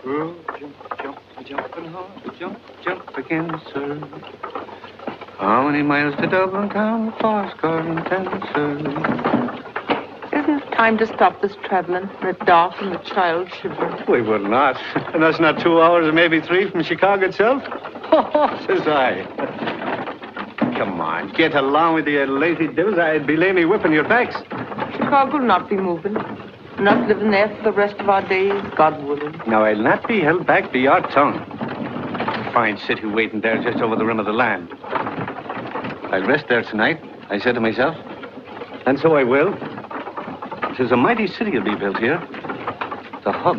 Oh, jump, jump, jumping hard, jump, jump again, sir. How many miles to Dublin town, Forest Garden town, sir? Isn't it time to stop this traveling? It's dark and the child shivering. We would not. And that's not 2 hours or maybe 3 from Chicago itself. Oh, says I. Come on, get along with you, lazy devils. I'd be laying me whipping your backs. Chicago will not be moving. We're not living there for the rest of our days, God willing. Now, I'll not be held back by your tongue. Fine city waiting there just over the rim of the land. I'll rest there tonight, I said to myself. And so I will. There's a mighty city will be built here. The hub.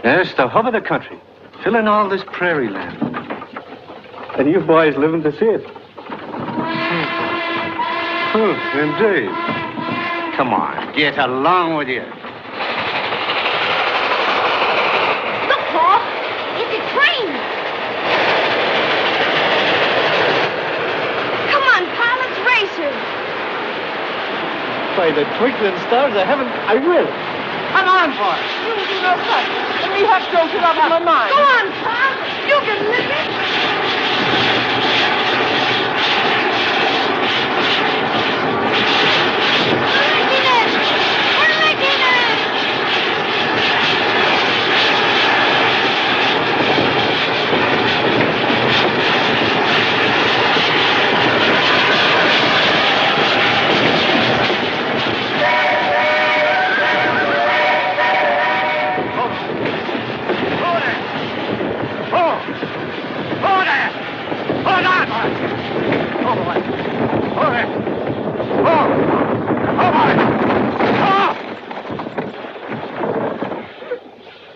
Yes, the hub of the country. Filling all this prairie land. And you boys living to see it. Oh, indeed. Come on, get along with you. Look, Paul. It's a train. Come on, pilots, racers. By the twinkling stars of heaven, I will. Come on, boy. You do no such. Let me have jolted out of my mind. Go on, Paul. You can live it.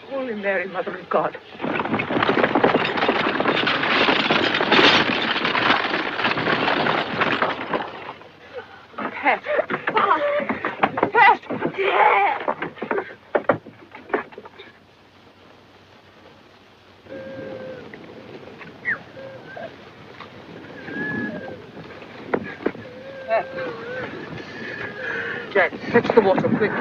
Holy Mary, Mother of God. Pat. Pat. Jack, fetch the water, quick.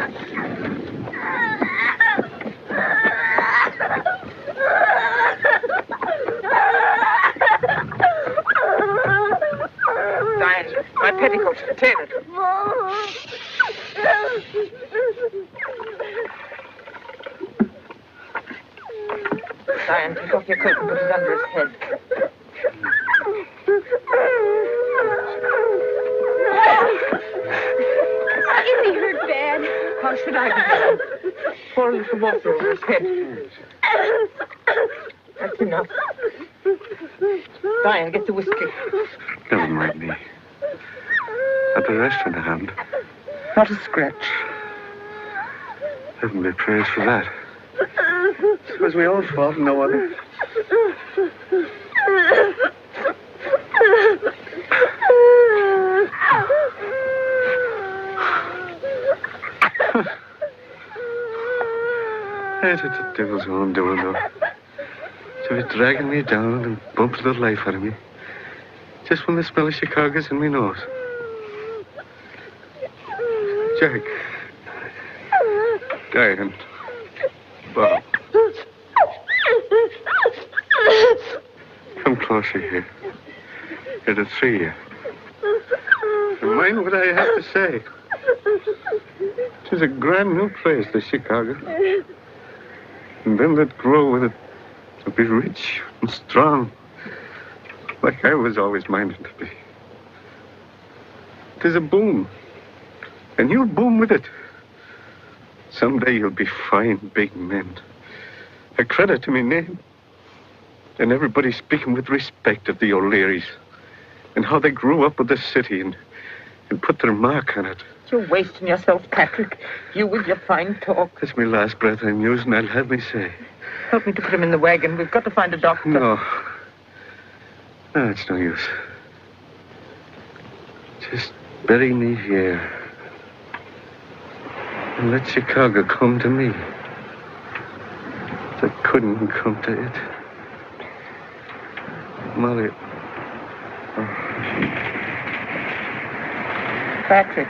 Diane, my petticoats, contain it. Diane, take off your coat and put it under his head. Is he hurt bad? How should I be? Pour a little water over his head. That's enough. Diane, get the whiskey. Never mind me. At the rest in the hand. Not a scratch. Heaven be praised for that. Suppose we all fought and no other. It's the devil's own doing, though. So he's dragging me down and bumping the life out of me. Just when the smell of Chicago's in me nose. Jack. Diane. Bob. Come closer here. You're the three of you. And mind what I have to say. It's a grand new place, the Chicago. And them that grow with it will be rich and strong, like I was always minded to be. There's a boom, and you'll boom with it. Someday you'll be fine, big men. A credit to me name. And everybody speaking with respect of the O'Learys and how they grew up with the city and put their mark on it. You're wasting yourself, Patrick. You with your fine talk. That's my last breath I'm using, I'll have me say. Help me to put him in the wagon. We've got to find a doctor. No. No, it's no use. Just bury me here. And let Chicago come to me. That couldn't come to it. Molly. Oh. Patrick.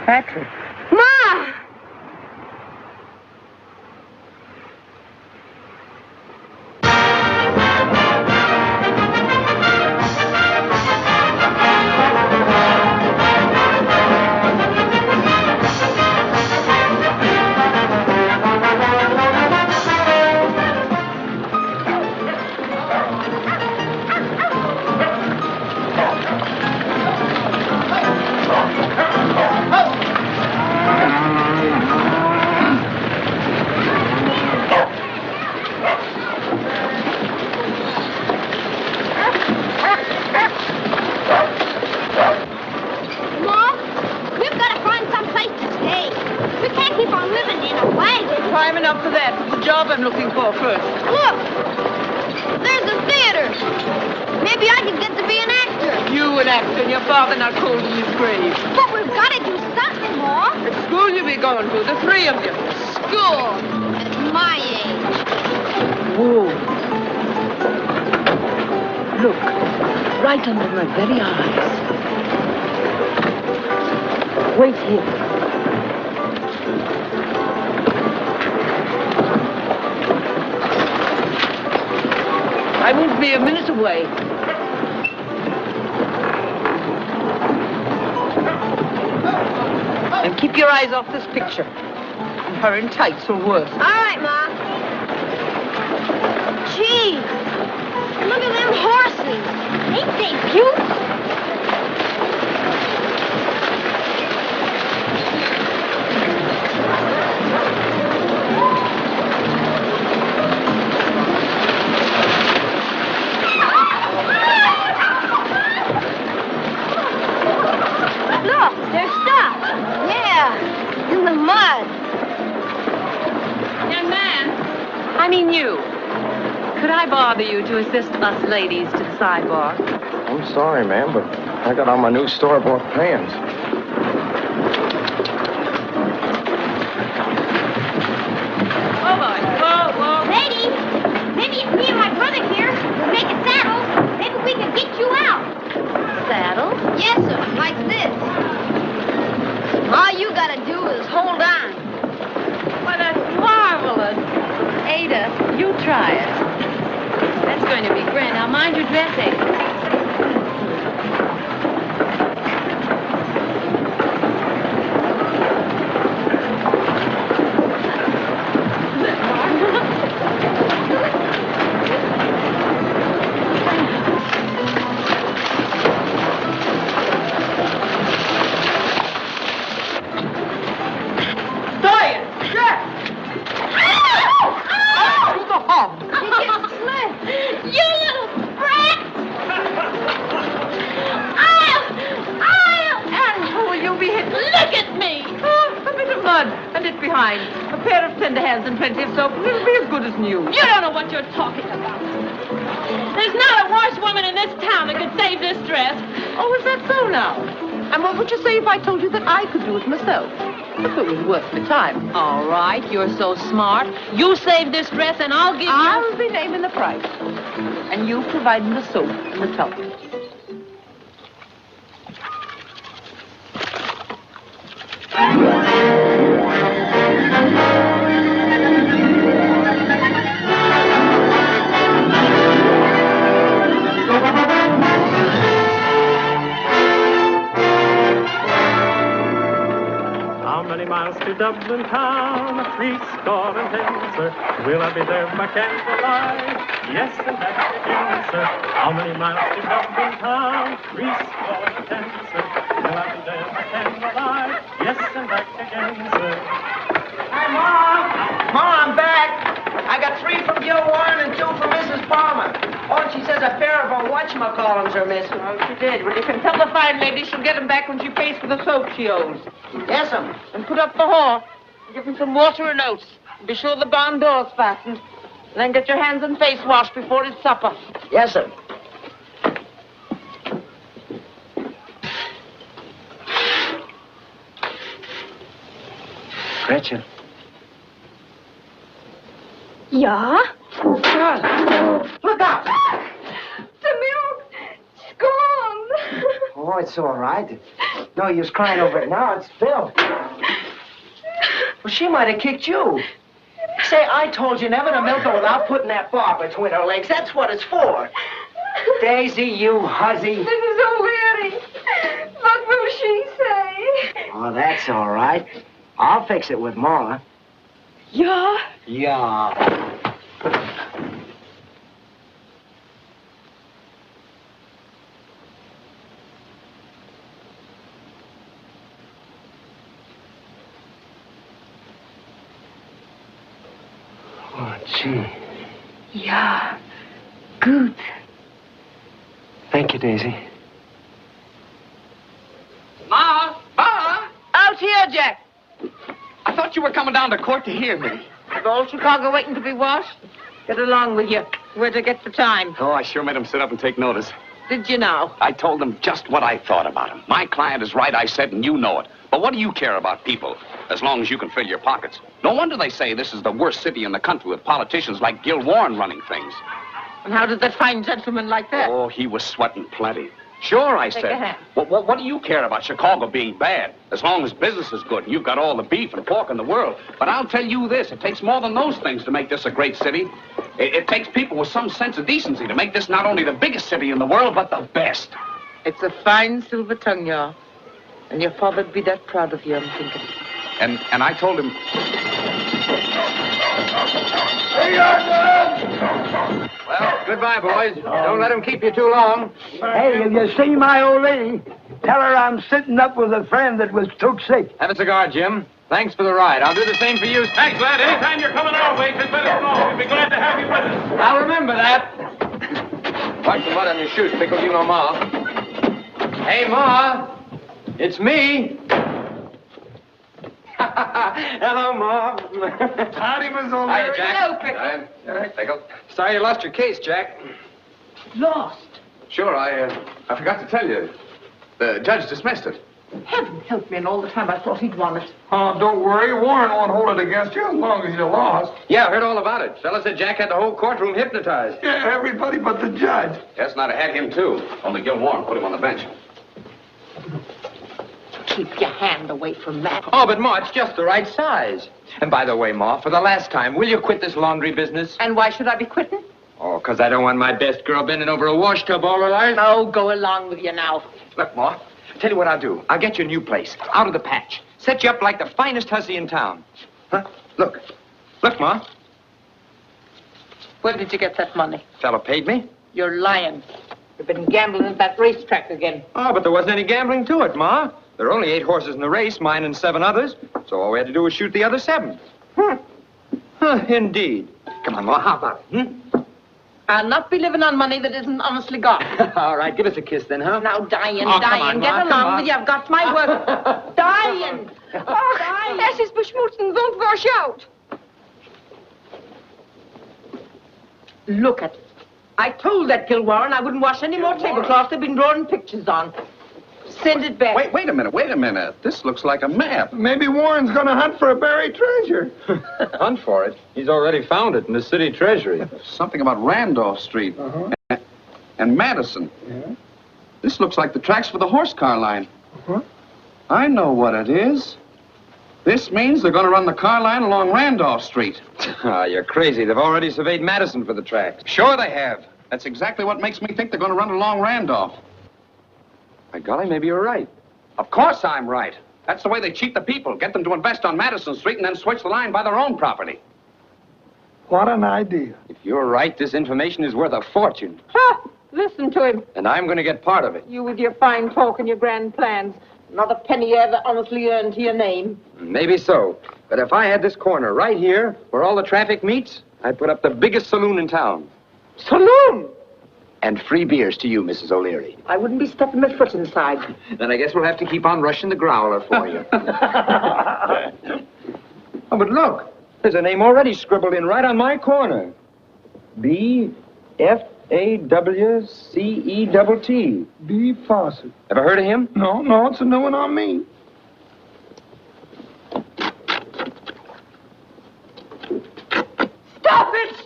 Patrick. Ma! time enough for that. It's the job I'm looking for first. Look! There's a theater. Maybe I can get to be an actor. You an actor, and your father not cold in his grave. But we've got to do something, Ma. What school you be going to, the three of you? School. At my age. Whoa. Look, right under my very eyes. Wait here. I won't be a minute away. And keep your eyes off this picture. And her in tights or worse. All right, Ma. Gee, look at them horses. Ain't they cute? Look, they're stuck. Yeah, in the mud. Young man, I mean you. Could I bother you to assist us ladies to the sidebar? I'm sorry, ma'am, but I got on my new store-bought pants. Oh, boy. Whoa. Lady, maybe if me and my brother here will make a saddle, maybe we can get you out. Saddle? Yes, sir, like this. All you gotta do is hold on. Well, that's marvelous. Ada, you try it. That's going to be grand. Now, mind your dressing. A pair of tender hands and plenty of soap will be as good as new. You don't know what you're talking about. There's not a washerwoman in this town that could save this dress. Oh, is that so now? And what would you say if I told you that I could do it myself? If it was worth the time. All right, you're so smart. You save this dress and I'll give you... I'll be naming the price. And you providing the soap and the towel. To Dublin town, 70 sir. Will I be there by candlelight? Yes, and that's again, sir. How many miles to Dublin town? 70 sir. Will I be there by candlelight? Yes, and back again, sir. Hi, Mom! Mom, I'm back! I got 3 from Gil Warren and 2 from Mrs. Palmer. Oh, and she says a pair of her whatchamacallums are missing. Oh, she did. Well, you can tell the fine lady she'll get them back when she pays for the soap she owes. Yes'm. And put up the hall. Give him some water and oats. Be sure the barn door's fastened. And then get your hands and face washed before it's supper. Yes'm. Gretchen. Yeah? Look out! The milk! It's gone! Oh, it's all right. No use crying over it now. It's spilled. Well, she might have kicked you. Say, I told you never to milk her without putting that bar between her legs. That's what it's for. Daisy, you hussy. This is so weary. What will she say? Oh, that's all right. I'll fix it with Ma. Yeah? Yeah. Oh, gee. Yeah. Good. Thank you, Daisy. Ma! Ma! Out here, Jack. I thought you were coming down to court to hear me. What, all Chicago waiting to be washed? Get along with you. Where'd you get the time? Oh, I sure made him sit up and take notice. Did you now? I told him just what I thought about him. My client is right, I said, and you know it. But what do you care about people, as long as you can fill your pockets? No wonder they say this is the worst city in the country with politicians like Gil Warren running things. And how did that fine gentleman like that? Oh, he was sweating plenty. Sure, I Take a said. hand. What do you care about Chicago being bad? As long as business is good and you've got all the beef and pork in the world. But I'll tell you this, it takes more than those things to make this a great city. It takes people with some sense of decency to make this not only the biggest city in the world, but the best. It's a fine silver tongue, y'all. And your father'd be that proud of you, I'm thinking. And I told him... Well, goodbye, boys. Don't let him keep you too long. Hey, if you see my old lady, tell her I'm sitting up with a friend that was took sick. Have a cigar, Jim. Thanks for the ride. I'll do the same for you. Thanks, lad. Anytime you're coming our way, just let us know. We'll be glad to have you with us. I'll remember that. Watch the mud on your shoes, Pickle. You know Ma. Hey, Ma. It's me. Hello, Ma. Howdy, Miss Hiya, O'Leary. Jack. Hello, Pickle. All right, Pickle. Sorry you lost your case, Jack. Lost. Sure, I forgot to tell you. The judge dismissed it. Heaven help me, and all the time I thought he'd won it. Oh, don't worry. Warren won't hold it against you as long as you lost. Yeah, I heard all about it. Fella said Jack had the whole courtroom hypnotized. Yeah, everybody but the judge. Yes, and I'd have had him, too. Only Gil Warren put him on the bench. Keep your hand away from that. Oh, but Ma, it's just the right size. And by the way, Ma, for the last time, will you quit this laundry business? And why should I be quitting? Oh, 'cause I don't want my best girl bending over a wash tub all her life. Oh, go along with you now. Look, Ma, tell you what I'll do. I'll get you a new place, out of the patch. Set you up like the finest hussy in town. Huh? Look. Look, Ma. Where did you get that money? Fella paid me. You're lying. You've been gambling at that racetrack again. Oh, but there wasn't any gambling to it, Ma. There are only 8 horses in the race, mine and 7 others. So all we had to do was shoot the other 7. Indeed. Come on, Ma, how about it, I'll not be living on money that isn't honestly got. All right, give us a kiss then, huh? Now, dying, Oh, come dying. on, Get Ma, come along on. with you. I've got my work. Dying. Oh, das ist beschmutzend. Don't wash out. Look at it. I told that Gil Warren I wouldn't wash any more tablecloths they've been drawing pictures on. Send it back. Wait a minute. This looks like a map. Maybe Warren's gonna hunt for a buried treasure. Hunt for it. He's already found it in the city treasury. Something about Randolph Street. Uh-huh. And Madison. Yeah. This looks like the tracks for the horse car line. Uh-huh. I know what it is. This means they're going to run the car line along Randolph Street. Ah, you're crazy. They've already surveyed Madison for the tracks. Sure they have. That's exactly what makes me think they're going to run along Randolph. By golly, maybe you're right. Of course I'm right. That's the way they cheat the people. Get them to invest on Madison Street and then switch the line by their own property. What an idea. If you're right, this information is worth a fortune. Ha! Listen to him. And I'm going to get part of it. You with your fine talk and your grand plans. Not a penny you ever honestly earned to your name. Maybe so. But if I had this corner right here, where all the traffic meets, I'd put up the biggest saloon in town. Saloon! And free beers to you, Mrs. O'Leary. I wouldn't be stepping my foot inside. Then I guess we'll have to keep on rushing the growler for you. Oh, but look. There's a name already scribbled in right on my corner. B-F-A-W-C-E-T-T. B. Fawcett. Ever heard of him? No, it's a new one on me.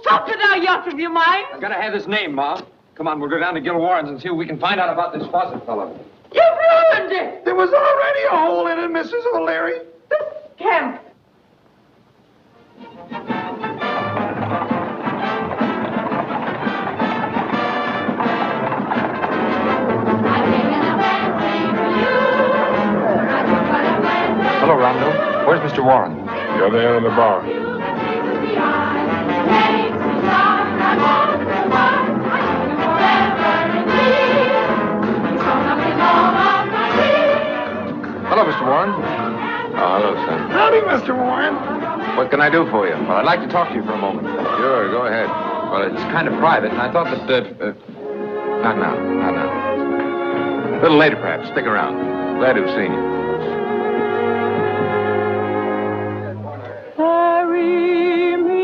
Stop it now, you out of your mind. I've got to have his name, Ma. Come on, we'll go down to Gil Warren's and see what we can find out about this Fawcett fellow. You've ruined it. There was already a hole in it, Mrs. O'Leary. This camp. Hello, Rondo. Where's Mr. Warren? The other end of the bar. Hello, Mr. Warren. Oh, hello, son. Howdy, Mr. Warren. What can I do for you? Well, I'd like to talk to you for a moment. Sure, go ahead. Well, it's kind of private, and I thought that, not now. A little later, perhaps. Stick around. Glad to have seen you. Carry me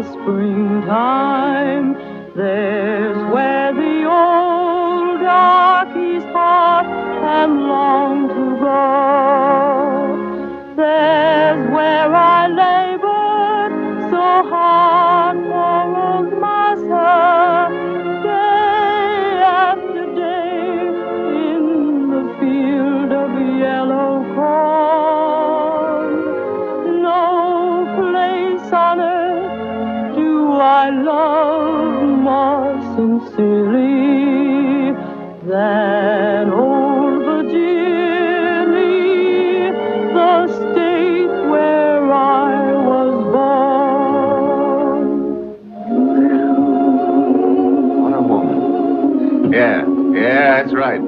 the springtime. There's where the old darkies thought and longed to go. There's where I labored so hard for old Massa, day after day in the field of yellow corn. No place on earth do I love more sincerely than old Virginia, the state where I was born. What a woman. Yeah, that's right.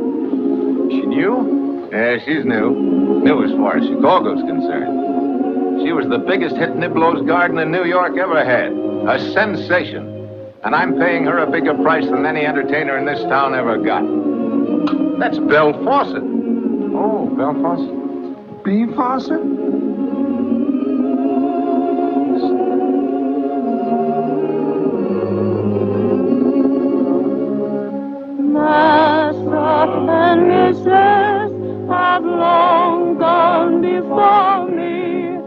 She knew? Yeah, she's new. New as far as Chicago's concerned. She was the biggest hit Niblo's Garden in New York ever had. A sensation. And I'm paying her a bigger price than any entertainer in this town ever got. That's Belle Fawcett. Oh, Belle Fawcett. B. Fawcett? Master and Mrs. have long gone before me.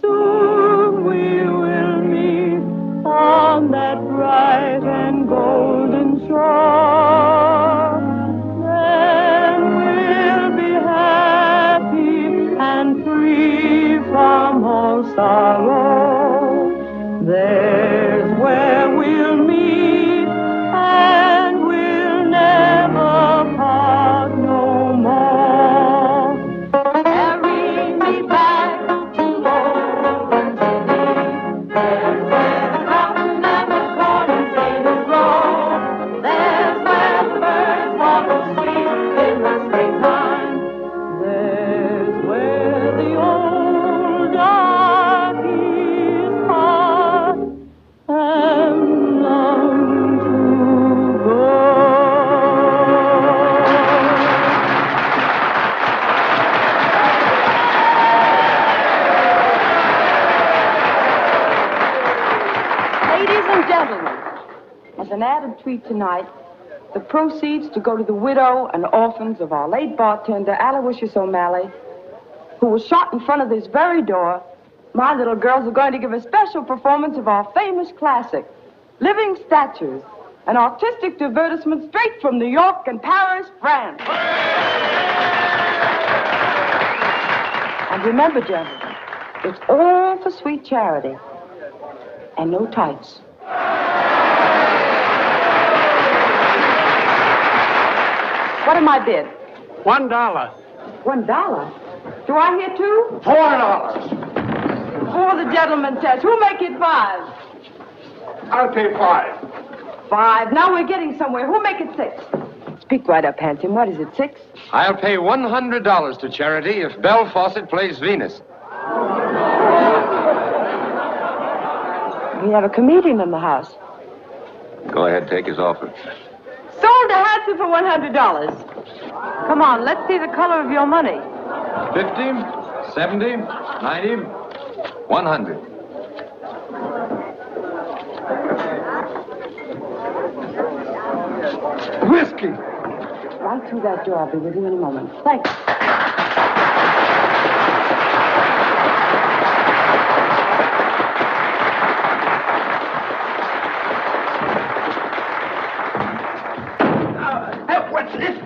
Soon we will meet on that bright and golden shore. Then we'll be happy and free from all sorrow. There's where we'll meet and we'll never part no more. Carry me back to old Virginia. There's where the cotton and the corn and potatoes grow. There's where the birds walk sweet in the springtime. There's where the old darkies heart and long to go. Ladies and gentlemen, as an added treat tonight, the proceeds to go to the widow and orphans of our late bartender, Aloysius O'Malley, who was shot in front of this very door. My little girls are going to give a special performance of our famous classic, Living Statues, an artistic divertisement straight from New York and Paris, France. And remember, gentlemen, it's all for sweet charity. And no tights. What am I bid? $1. $1? Do I hear two? $4. Four, the gentleman says. Who'll make it five? I'll pay $5. Five. Now we're getting somewhere. Who'll make it six? Speak right up, Hanson. What is it, six? I'll pay $100 to charity if Belle Fawcett plays Venus. We have a comedian in the house. Go ahead, take his offer. Sold to Hanson for $100. Come on, let's see the color of your money. 50, 70, 90, 100. Whiskey. Right through that door. I'll be with you in a moment. Thanks. What's this?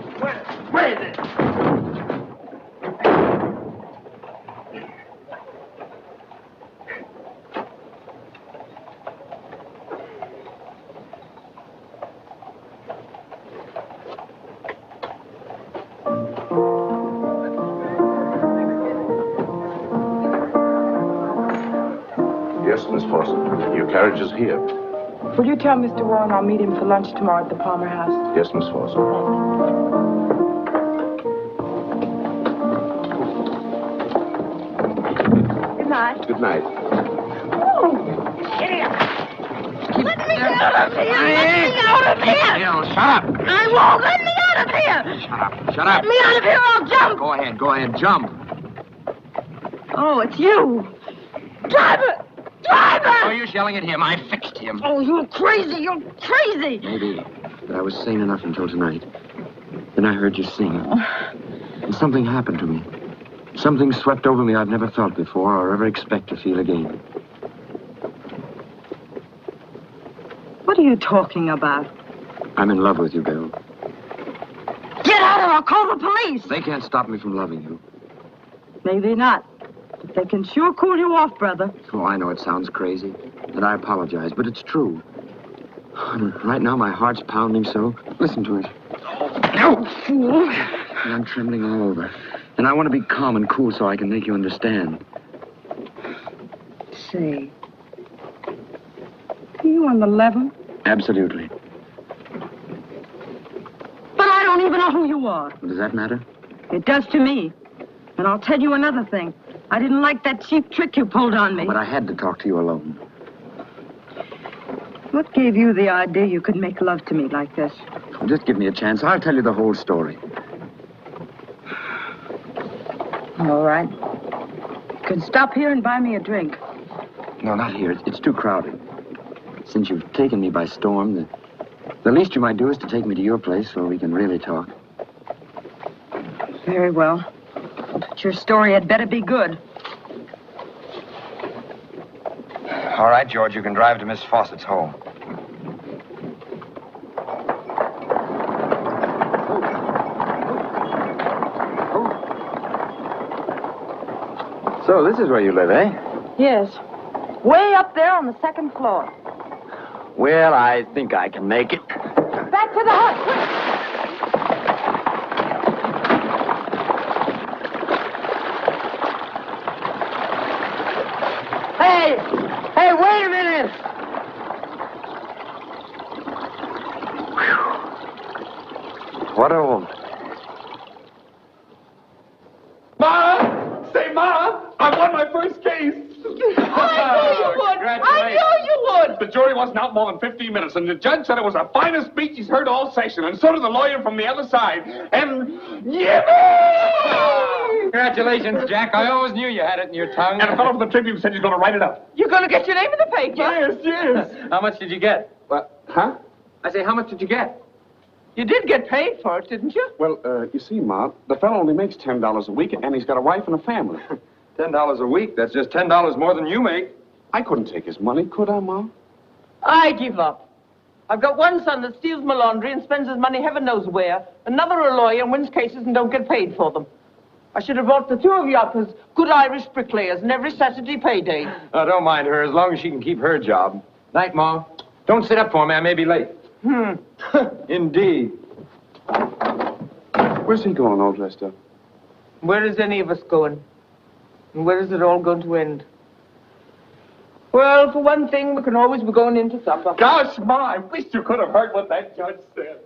Where is it? Yes, Miss Fawcett. Your carriage is here. Will you tell Mr. Warren I'll meet him for lunch tomorrow at the Palmer House? Yes, Miss Fawcett. Good night. Good night. Get here. Let me out of here. Let me out of here. Shut up. I won't. Let me out of here. Shut up. Let me out of here or I'll jump. Go ahead, jump. Oh, it's you. Driver! Driver! Oh, use yelling at him. I fixed him. Oh, you're crazy. You're crazy. Maybe. But I was sane enough until tonight. Then I heard you sing. And something happened to me. Something swept over me I've never felt before or ever expect to feel again. What are you talking about? I'm in love with you, Bill. Get out or I'll call the police. They can't stop me from loving you. Maybe not. But they can sure cool you off, brother. Oh, I know it sounds crazy. And I apologize, but it's true. Right now, my heart's pounding so. Listen to it. No, fool. And I'm trembling all over. And I want to be calm and cool so I can make you understand. Say, are you on the level? Absolutely. But I don't even know who you are. Does that matter? It does to me. And I'll tell you another thing. I didn't like that cheap trick you pulled on me. But I had to talk to you alone. What gave you the idea you could make love to me like this? Just give me a chance. I'll tell you the whole story. All right. You can stop here and buy me a drink. No, not here. It's too crowded. Since you've taken me by storm, the least you might do is to take me to your place where we can really talk. Very well. But your story had better be good. All right, George, you can drive to Miss Fawcett's home. So, this is where you live, eh? Yes. Way up there on the second floor. Well, I think I can make it. Back to the hut, quick! Hey, wait a minute! What a woman. Ma! Say, Ma! I won my first case! I knew you would! I knew you would! The jury wasn't out more than 15 minutes, and the judge said it was the finest speech he's heard all session, and so did the lawyer from the other side. And yippee! Congratulations, Jack. I always knew you had it in your tongue. And a fellow from the Tribune said he's going to write it up. You're going to get your name in the paper? Yes. How much did you get? What? Huh? I say, how much did you get? You did get paid for it, didn't you? Well, you see, Ma, the fellow only makes $10 a week, and he's got a wife and a family. $10 a week. That's just $10 more than you make. I couldn't take his money, could I, Ma? I give up. I've got one son that steals my laundry and spends his money heaven knows where. Another a lawyer and wins cases and don't get paid for them. I should have brought the two of you up as good Irish bricklayers and every Saturday payday. Don't mind her, as long as she can keep her job. Night, Ma. Don't sit up for me. I may be late. Indeed. Where's he going, all dressed up? Where is any of us going? And where is it all going to end? Well, for one thing, we can always be going into supper. Gosh, Ma, I wish you could have heard what that judge said.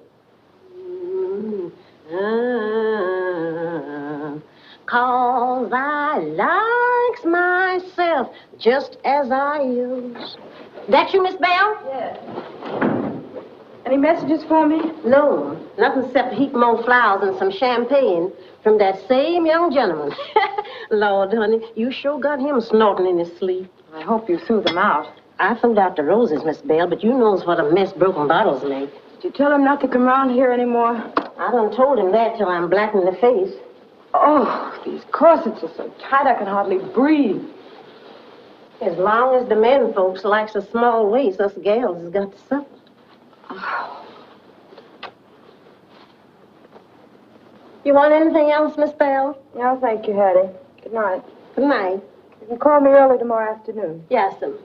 'Cause I likes myself just as I used. That you, Miss Bell? Yes. Any messages for me? No, nothing except a heap more flowers and some champagne from that same young gentleman. Lord, honey, you sure got him snorting in his sleep. I hope you threw them out. I found out the roses, Miss Bell, but you knows what a mess broken bottles make. Did you tell him not to come around here anymore? I done told him that till I'm black in the face. Oh, these corsets are so tight I can hardly breathe. As long as the men folks likes a small waist, us gals has got to suffer. You want anything else, Miss Bell? No, thank you, Hattie. Good night. Good night. You can call me early tomorrow afternoon. Yes, ma'am.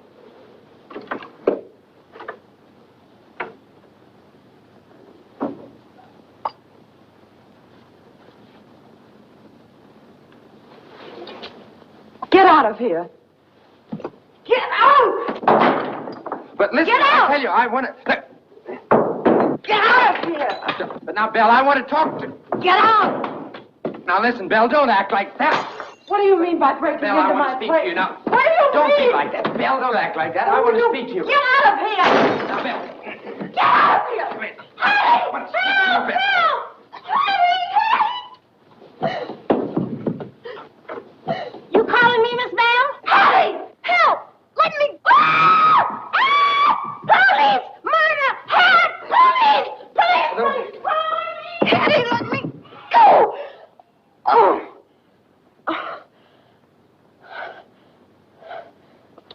Get out of here. Get out! But listen, Get out! I tell you, I want to... Get out of here! But now, Belle, I want to talk to... Get out! Now, listen, Belle, don't act like that. What do you mean by breaking Belle, I into want my to speak place? to you now. What do you Don't mean? be like that. Belle, don't act like that. I want to speak to you. Get out of here! Now, Belle. Get out of here! Come here. Hey! I want to speak to you, Belle. You calling me, Miss Bell? Hey! Help! Let me... Ah!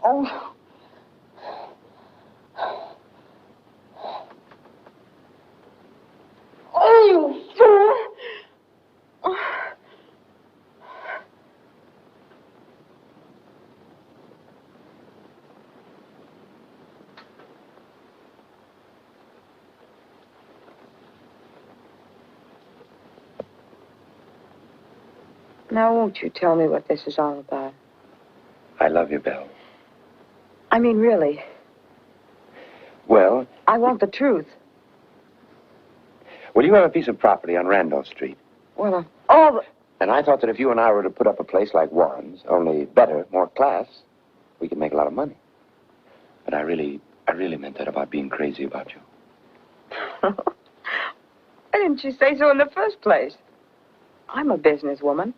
Oh. Oh, you fool! Now, won't you tell me what this is all about? I love you, Belle. I mean, really. Well, I want the truth. well, you have a piece of property on Randolph Street. Well, all the... And I thought that if you and I were to put up a place like Warren's, only better, more class, we could make a lot of money. But I really meant that about being crazy about you. Why didn't you say so in the first place? I'm a businesswoman.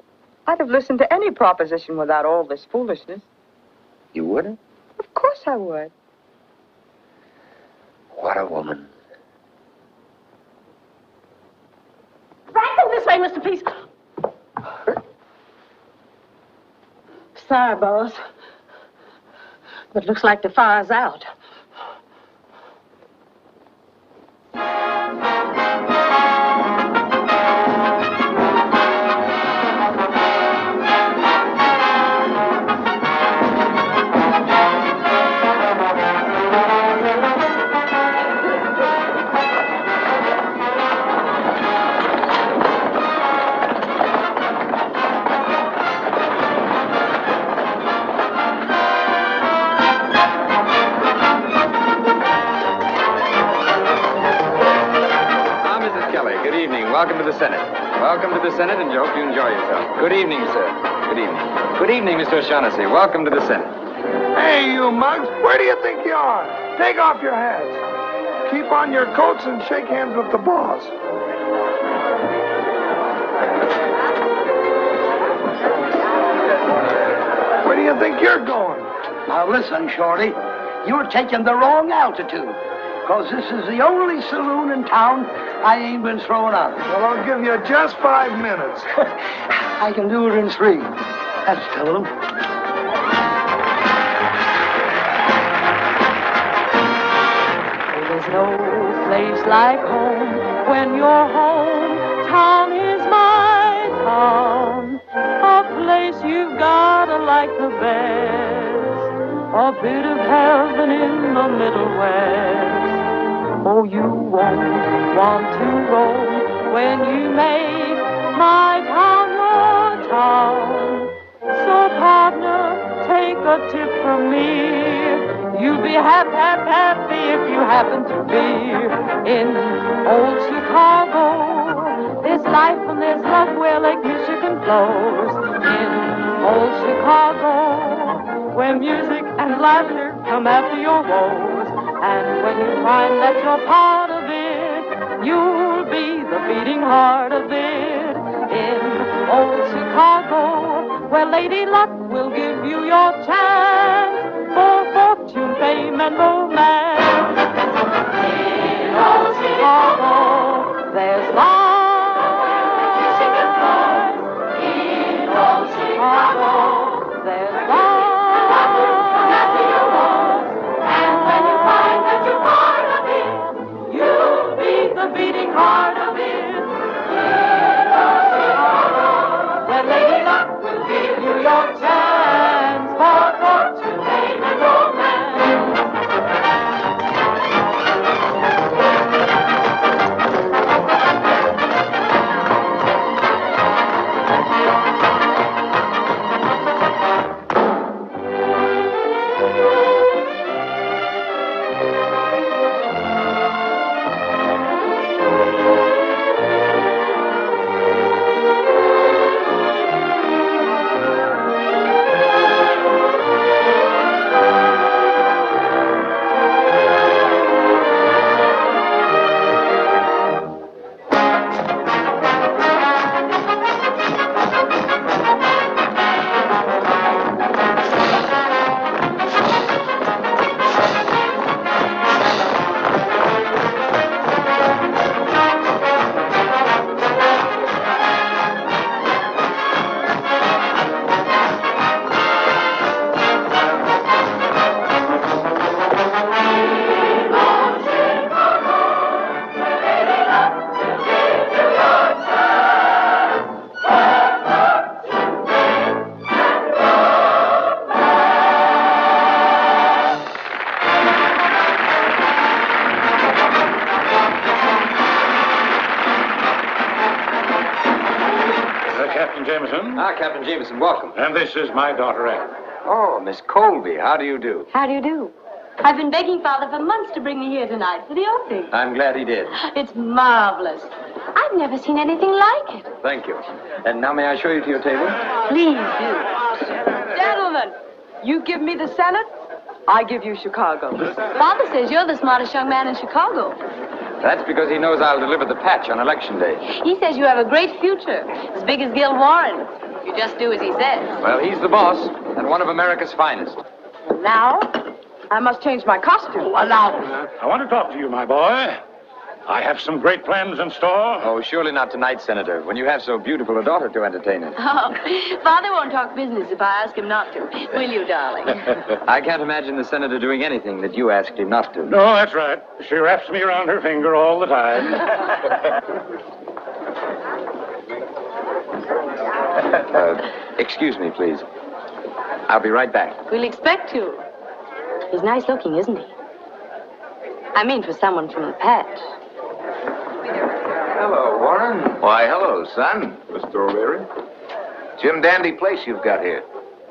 I'd have listened to any proposition without all this foolishness. You wouldn't? Of course I would. What a woman. Right in this way, Mr. Peace. Sorry, boss. But looks like the fire's out. Welcome to the Senate. Welcome to the Senate, and I hope you enjoy yourself. Good evening, sir. Good evening. Good evening, Mr. O'Shaughnessy. Welcome to the Senate. Hey, you mugs, where do you think you are? Take off your hats. Keep on your coats and shake hands with the boss. Where do you think you're going? Now listen, Shorty, you're taking the wrong altitude. Because this is the only saloon in town I ain't been thrown out of. Well, I'll give you just 5 minutes. I can do it in 3. That's telling them. There's no place like home when your home town is my town. A place you've gotta like the best. A bit of heaven in the Middle West. Oh, you won't want to roam when you make my town your town. So, partner, take a tip from me. You'll be happy if you happen to be in old Chicago. There's life and there's love where Lake Michigan flows. In old Chicago, where music and laughter come after your woes. And when you find that you're part of it, you'll be the beating heart of it. In old Chicago, where Lady Luck will give you your chance for fortune, fame, and romance. In old Chicago, there's life. In old Chicago, there's life. The beating heart of it. Where Lady Luck will give you your chance for fortune, Captain Jameson. Welcome. And this is my daughter, Anne. Oh, Miss Colby, how do you do? How do you do? I've been begging Father for months to bring me here tonight for the opening. I'm glad he did. It's marvelous. I've never seen anything like it. Thank you. And now may I show you to your table? Please do. Gentlemen, you give me the Senate, I give you Chicago. Father says you're the smartest young man in Chicago. That's because he knows I'll deliver the patch on Election Day. He says you have a great future, as big as Gil Warren. You just do as he says. Well, he's the boss, and one of America's finest. Now, I must change my costume. Allow. I want to talk to you, my boy. I have some great plans in store. Oh, surely not tonight, Senator, when you have so beautiful a daughter to entertain us. Oh, Father won't talk business if I ask him not to. Will you, darling? I can't imagine the Senator doing anything that you asked him not to. No, that's right. She wraps me around her finger all the time. Excuse me, please. I'll be right back. We'll expect you. He's nice looking, isn't he? I mean, for someone from the patch. Hello, Warren. Why, hello, son. Mr. O'Leary. Jim Dandy place you've got here.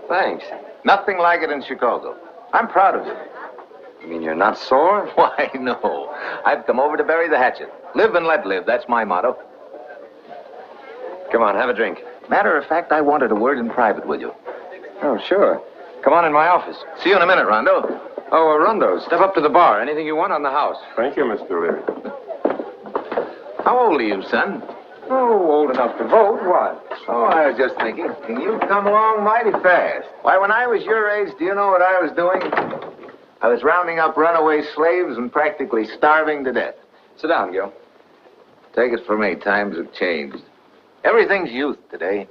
Thanks. Nothing like it in Chicago. I'm proud of you. You mean you're not sore? Why, no. I've come over to bury the hatchet. Live and let live. That's my motto. Come on, have a drink. Matter of fact, I wanted a word in private with you. Oh, sure. Come on in my office. See you in a minute, Rondo. Oh, Rondo, step up to the bar. Anything you want on the house. Thank you, Mr. O'Leary. How old are you, son? Oh, old enough to vote. What? Oh, I was just thinking. You've come along mighty fast. Why, when I was your age, do you know what I was doing? I was rounding up runaway slaves and practically starving to death. Sit down, Gil. Take it from me, times have changed. Everything's youth today.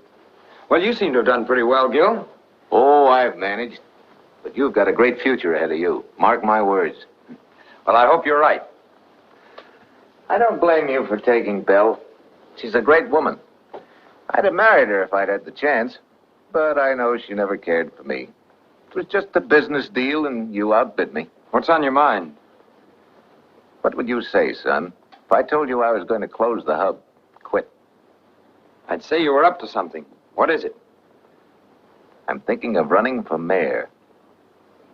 Well, you seem to have done pretty well, Gil. Oh, I've managed. But you've got a great future ahead of you. Mark my words. Well, I hope you're right. I don't blame you for taking Belle. She's a great woman. I'd have married her if I'd had the chance. But I know she never cared for me. It was just a business deal, and you outbid me. What's on your mind? What would you say, son, if I told you I was going to close the hub? Quit. I'd say you were up to something. What is it? I'm thinking of running for mayor.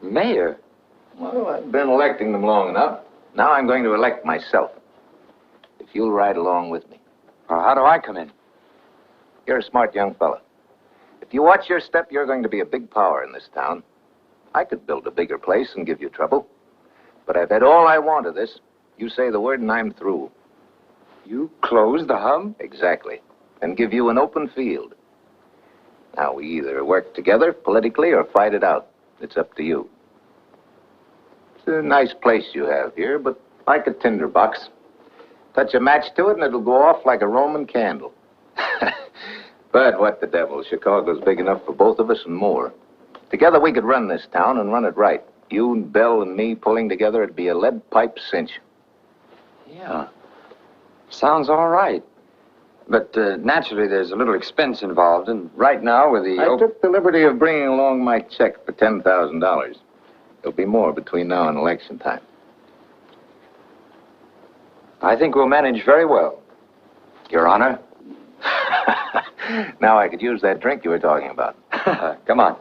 Mayor? Well, I've been electing them long enough. Now I'm going to elect myself. If you'll ride along with me. Well, how do I come in? You're a smart young fella. If you watch your step, you're going to be a big power in this town. I could build a bigger place and give you trouble. But I've had all I want of this. You say the word and I'm through. You close the hub? Exactly. And give you an open field. Now, we either work together politically or fight it out. It's up to you. It's a nice place you have here, but like a tinderbox. Touch a match to it and it'll go off like a Roman candle. But what the devil, Chicago's big enough for both of us and more. Together we could run this town and run it right. You and Belle and me pulling together, it'd be a lead pipe cinch. Yeah. Sounds all right. But naturally, there's a little expense involved, and right now with the... I took the liberty of bringing along my check for $10,000. There'll be more between now and election time. I think we'll manage very well, Your Honor. Now I could use that drink you were talking about. Come on.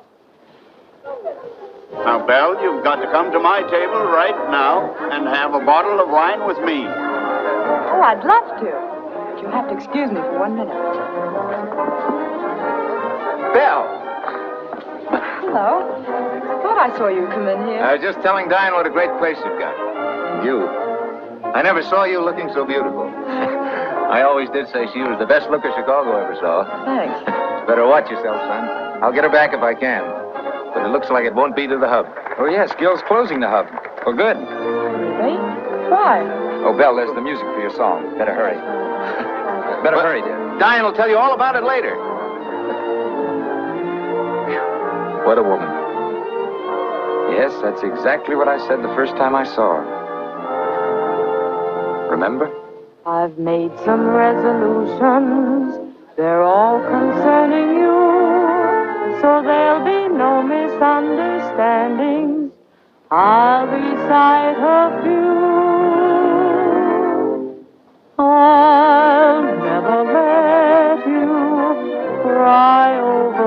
Now, Belle, you've got to come to my table right now and have a bottle of wine with me. Oh, I'd love to. But you'll have to excuse me for 1 minute. Belle! Hello. Thought I saw you come in here. I was just telling Diane what a great place you've got. You. I never saw you looking so beautiful. I always did say she was the best looker Chicago ever saw. Thanks. Better watch yourself, son. I'll get her back if I can. But it looks like it won't be to the hub. Oh, yes, Gil's closing the hub. For good. Really? Why? Oh, Belle, there's the music for your song. Better hurry. Better hurry, dear. Diane will tell you all about it later. What a woman. Yes, that's exactly what I said the first time I saw her. Remember? I've made some resolutions. They're all concerning you. So there'll be no misunderstandings. I'll recite a few. I'll never let you cry over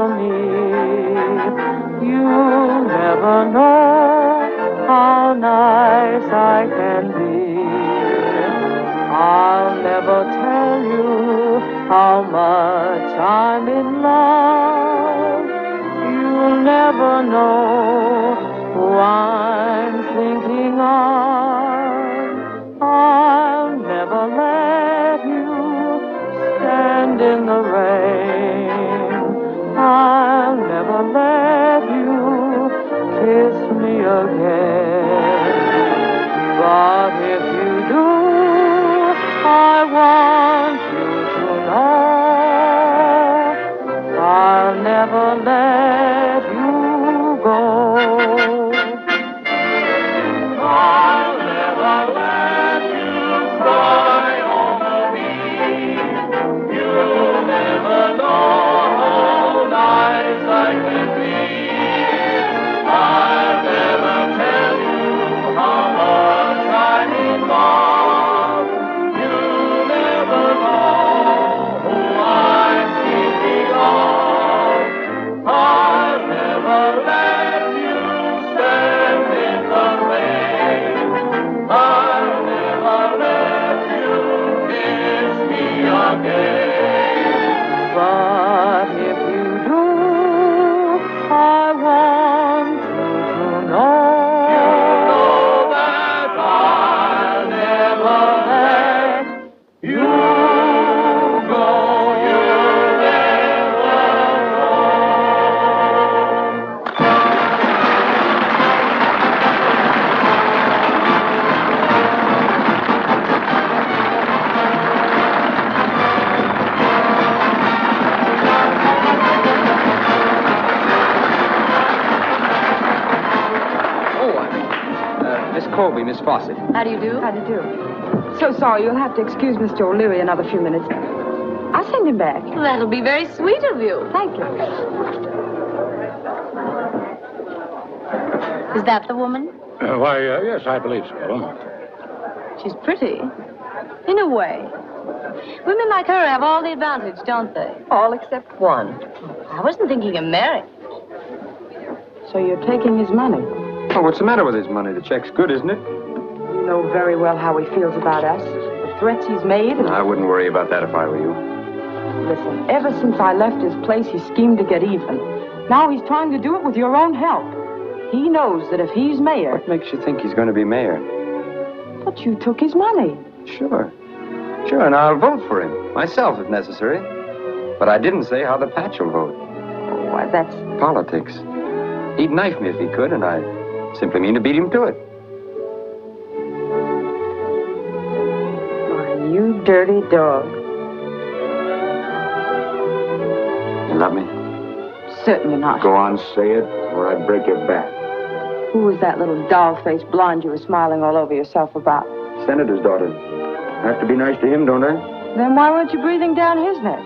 how nice I can be. I'll never tell you how much I'm in love. You'll never know who I'm thinking of. I'll never let you stand in the rain. I'll never let you kiss me again. But if you do, I want you to know I'll never let you go. I'll never let you cry over me. You'll never know how nice I can be. I'll never tell you how much I'm in love. You'll never know who I'm thinking of. I'll never let you stand in the rain. I'll never let you kiss me again. But if you do, I want you to know that I'll never let you go. You'll never know. Miss Colby, Miss Fawcett. How do you do? How do you do? So sorry, you'll have to excuse Mr. O'Leary another few minutes. I'll send him back. Well, that'll be very sweet of you. Thank you. Is that the woman? Yes, I believe so. She's pretty. In a way. Women like her have all the advantage, don't they? All except one. I wasn't thinking of marrying. So you're taking his money? Oh, what's the matter with his money? The check's good, isn't it? You know very well how he feels about us. The threats he's made and... I wouldn't worry about that if I were you. Listen, ever since I left his place, he schemed to get even. Now he's trying to do it with your own help. He knows that if he's mayor... What makes you think he's going to be mayor? But you took his money. Sure. Sure, and I'll vote for him. Myself, if necessary. But I didn't say how the patch will vote. Oh, why, that's... Politics. He'd knife me if he could, and I simply mean to beat him to it. Why, you dirty dog. You love me? Certainly not. Go on, say it, or I break your back. Who was that little doll-faced blonde you were smiling all over yourself about? Senator's daughter. I have to be nice to him, don't I? Then why weren't you breathing down his neck?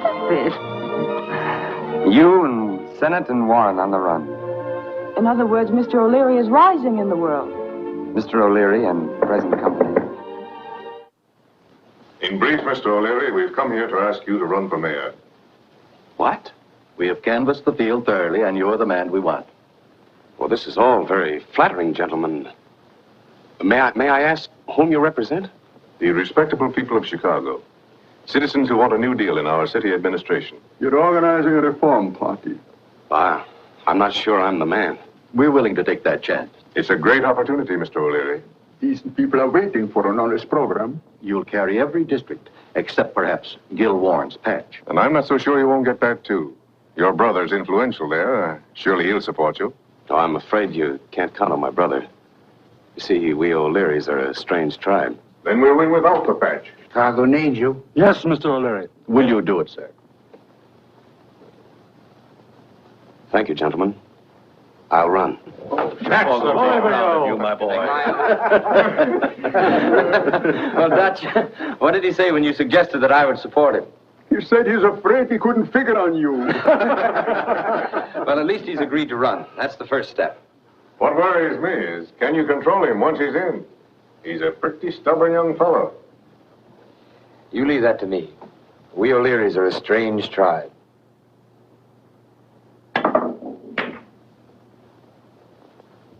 Stupid. You and Senate and Warren on the run. In other words, Mr. O'Leary is rising in the world. Mr. O'Leary and present company. In brief, Mr. O'Leary, we've come here to ask you to run for mayor. What? We have canvassed the field thoroughly, and you're the man we want. Well, this is all very flattering, gentlemen. May I ask whom you represent? The respectable people of Chicago. Citizens who want a new deal in our city administration. You're organizing a reform party. I'm not sure I'm the man. We're willing to take that chance. It's a great opportunity, Mr. O'Leary. Decent people are waiting for an honest program. You'll carry every district, except perhaps Gil Warren's patch. And I'm not so sure you won't get that, too. Your brother's influential there. Surely he'll support you. Oh, I'm afraid you can't count on my brother. You see, we O'Learys are a strange tribe. Then we'll win without the patch. Chicago needs you. Yes, Mr. O'Leary. Will you do it, sir? Thank you, gentlemen. I'll run. That's the proud of you, my boy. Well, Dutch, what did he say when you suggested that I would support him? He said he's afraid he couldn't figure on you. Well, at least he's agreed to run. That's the first step. What worries me is, can you control him once he's in? He's a pretty stubborn young fellow. You leave that to me. We O'Learys are a strange tribe.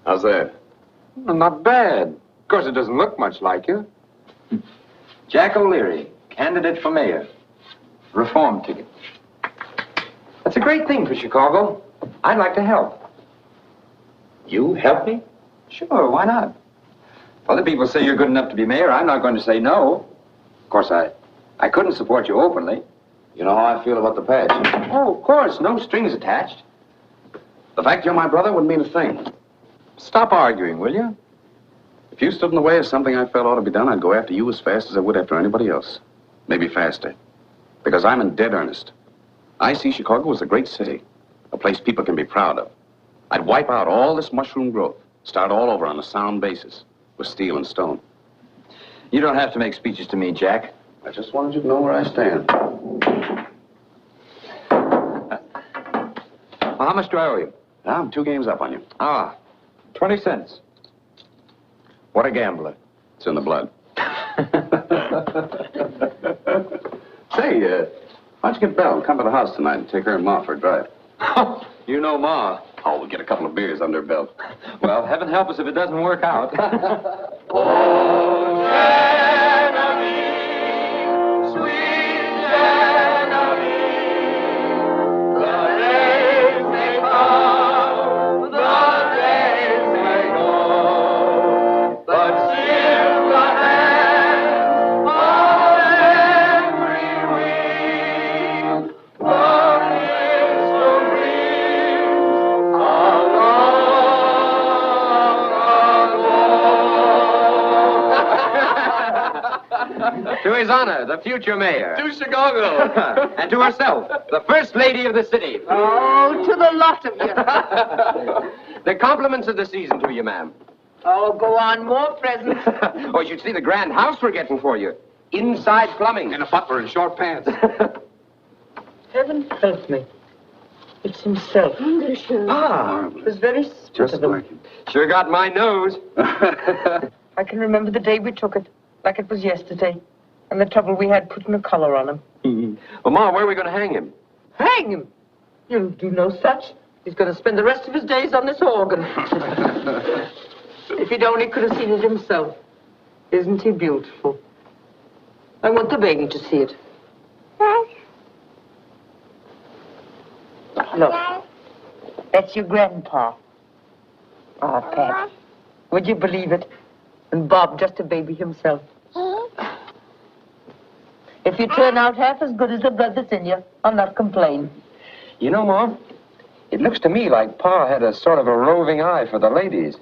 How's that? Well, not bad. Of course, it doesn't look much like you. Jack O'Leary, candidate for mayor. Reform ticket. That's a great thing for Chicago. I'd like to help. You help me? Sure, why not? If other people say you're good enough to be mayor, I'm not going to say no. Of course, I couldn't support you openly. You know how I feel about the patch. Oh, of course, no strings attached. The fact you're my brother would mean a thing. Stop arguing, will you? If you stood in the way of something I felt ought to be done, I'd go after you as fast as I would after anybody else. Maybe faster. Because I'm in dead earnest. I see Chicago as a great city. A place people can be proud of. I'd wipe out all this mushroom growth. Start all over on a sound basis. With steel and stone. You don't have to make speeches to me, Jack. I just wanted you to know where I stand. Well, how much do I owe you? I'm 2 games up on you. 20 cents. What a gambler. It's in the blood. Say, why don't you get Belle and come to the house tonight and take her and Ma for a drive? You know Ma. Oh, we'll get a couple of beers under her belt. Well, heaven help us if it doesn't work out. To His Honor, the future mayor. To Chicago. And to herself, the first lady of the city. Oh, to the lot of you. The compliments of the season to you, ma'am. Oh, go on, more presents. Oh, you should see the grand house we're getting for you. Inside plumbing. And a butler in short pants. Heaven help me. It's himself. Ah, It was very sweet Just of him. like him. sure got my nose. I can remember the day we took it, like it was yesterday, and the trouble we had putting a collar on him. Well, Ma, where are we going to hang him? Hang him! You'll do no such. He's going to spend the rest of his days on this organ. If he'd only could have seen it himself. Isn't he beautiful? I want the baby to see it. Look, that's your grandpa. Oh, Pat, would you believe it? And Bob just a baby himself. If you turn out half as good as the blood that's in you, I'll not complain. You know, Ma, it looks to me like Pa had a sort of a roving eye for the ladies.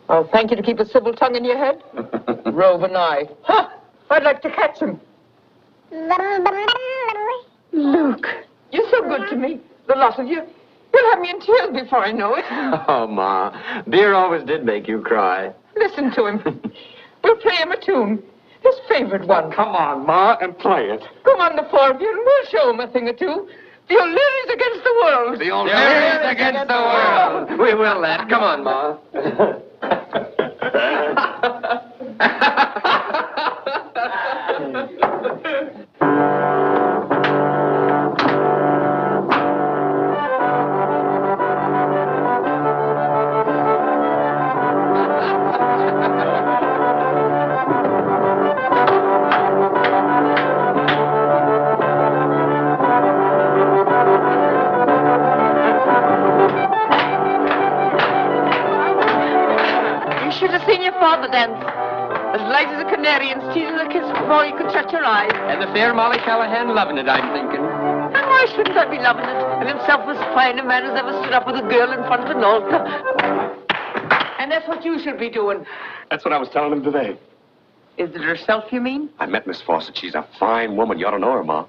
I'll thank you to keep a civil tongue in your head. Roving eye. Ha! I'd like to catch him. Luke, you're so good to me, the lot of you. You'll have me in tears before I know it. Oh, Ma, beer always did make you cry. Listen to him. We'll play him a tune. His favorite one. Come on, Ma, and play it. Come on, the four of you, and we'll show him a thing or two. The O'Learys against the world. The O'Learys against the world. We will, lad. Come on, Ma. Father dance, as light as a canary and stealing a kiss before you could shut your eyes. And the fair Molly Callahan loving it, I'm thinking. And why shouldn't I be loving it? And himself as fine a man as ever stood up with a girl in front of an altar. And that's what you should be doing. That's what I was telling him today. Is it herself, you mean? I met Miss Fawcett. She's a fine woman. You ought to know her, Ma.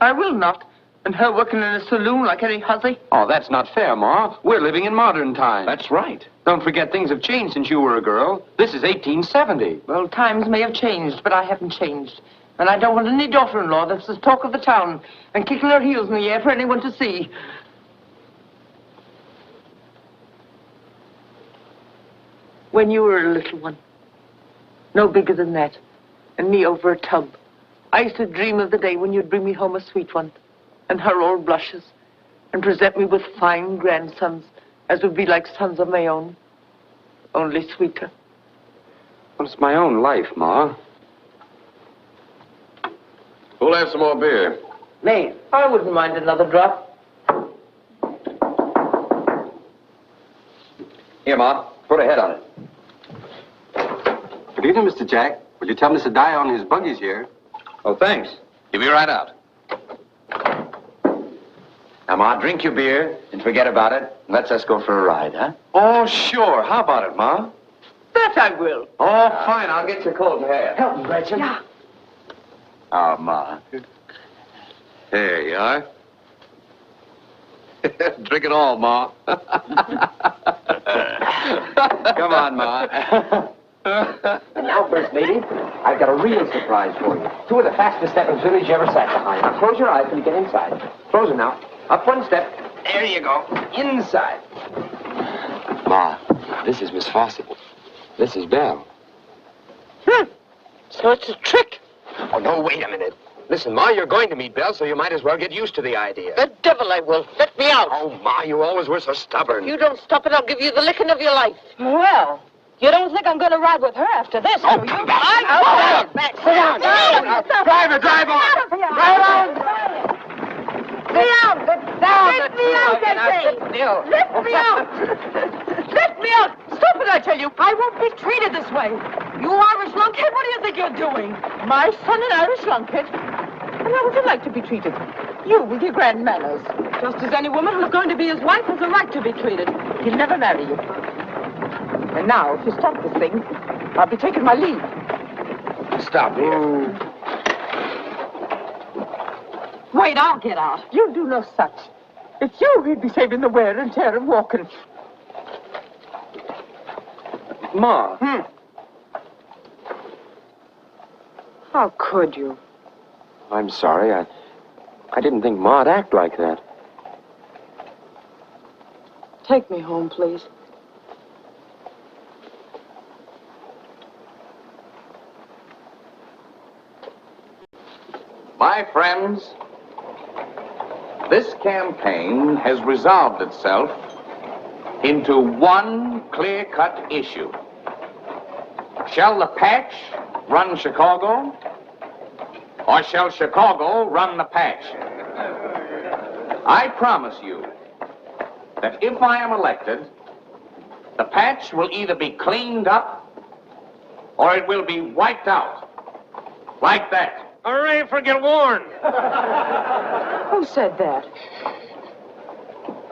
I will not. And her working in a saloon like any hussy. Oh, that's not fair, Ma. We're living in modern times. That's right. Don't forget things have changed since you were a girl. This is 1870. Well, times may have changed, but I haven't changed. And I don't want any daughter-in-law that's the talk of the town and kicking her heels in the air for anyone to see. When you were a little one, no bigger than that, and me over a tub, I used to dream of the day when you'd bring me home a sweet one, and her all blushes, and present me with fine grandsons, as would be like sons of my own. only sweeter. Well, it's my own life, Ma. Who'll have some more beer? Me. I wouldn't mind another drop. Here, Ma. Put a head on it. Good evening, Mr. Jack. Will you tell Mr. Dye on his buggy's here? Oh, thanks. He'll be right out. Now, Ma, drink your beer and forget about it. Let's us go for a ride, huh? Oh, sure. How about it, Ma? That I will. Oh, fine. I'll get your coat and hat. Help me, Gretchen. Yeah. Oh, Ma. There you are. Drink it all, Ma. Come on, Ma. And now, First Lady, I've got a real surprise for you. Two of the fastest stepping fillies you ever sat behind. Now, close your eyes when you get inside. Close them now. Up one step. There you go. Inside. Ma, this is Miss Fawcett. This is Belle. So it's a trick. Oh, no, wait a minute. Listen, Ma, you're going to meet Belle, so you might as well get used to the idea. The devil I will. Let me out. Oh, Ma, you always were so stubborn. You don't stop it, I'll give you the licking of your life. Well, you don't think I'm going to ride with her after this, do you? come back. I'm back. Sit down. Driver, drive on. Drive on. Sit down. Sit down. Let me out, I say. Let me out. Let me out. Stop it, I tell you. I won't be treated this way. You Irish lunkhead, what do you think you're doing? My son an Irish lunkhead? And how would you like to be treated? You with your grand manners. Just as any woman who's going to be his wife has a right to be treated. He'll never marry you. And now, if you stop this thing, I'll be taking my leave. Stop here. Wait, I'll get out. You do no such. It's you who'd be saving the wear and tear of walking. Ma. How could you? I'm sorry. I didn't think Ma'd act like that. Take me home, please. My friends, this campaign has resolved itself into one clear-cut issue. Shall the patch run Chicago, or shall Chicago run the patch? I promise you that if I am elected, the patch will either be cleaned up or it will be wiped out. Like that. Hooray for Gilwarn! Who said that?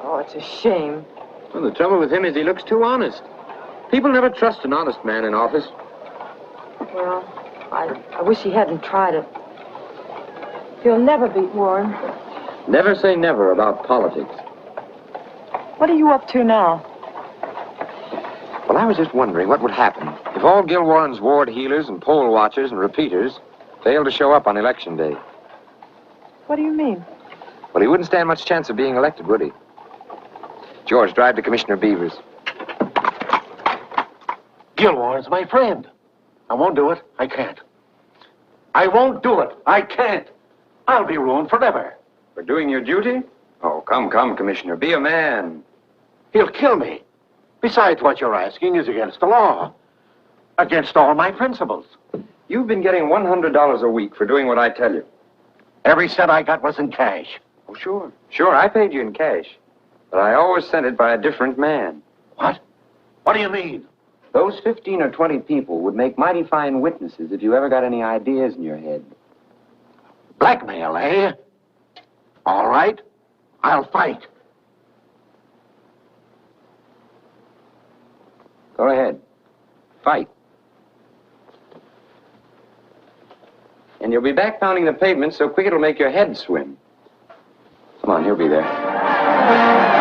Oh, it's a shame. Well, the trouble with him is he looks too honest. People never trust an honest man in office. Well, I wish he hadn't tried it. He'll never beat Warren. Never say never about politics. What are you up to now? Well, I was just wondering what would happen if all Gil Warren's ward healers and poll watchers and repeaters failed to show up on election day. What do you mean? Well, he wouldn't stand much chance of being elected, would he? George, drive to Commissioner Beavers. Gilwarn's my friend. I won't do it. I can't. I won't do it. I can't. I'll be ruined forever. For doing your duty? Oh, come, Commissioner. Be a man. He'll kill me. Besides, what you're asking is against the law. Against all my principles. You've been getting $100 a week for doing what I tell you. Every cent I got was in cash. Oh, sure. Sure, I paid you in cash. But I always sent it by a different man. What? What do you mean? Those 15 or 20 people would make mighty fine witnesses if you ever got any ideas in your head. Blackmail, eh? All right. I'll fight. Go ahead. Fight. And you'll be back pounding the pavement so quick it'll make your head swim. Come on, he'll be there.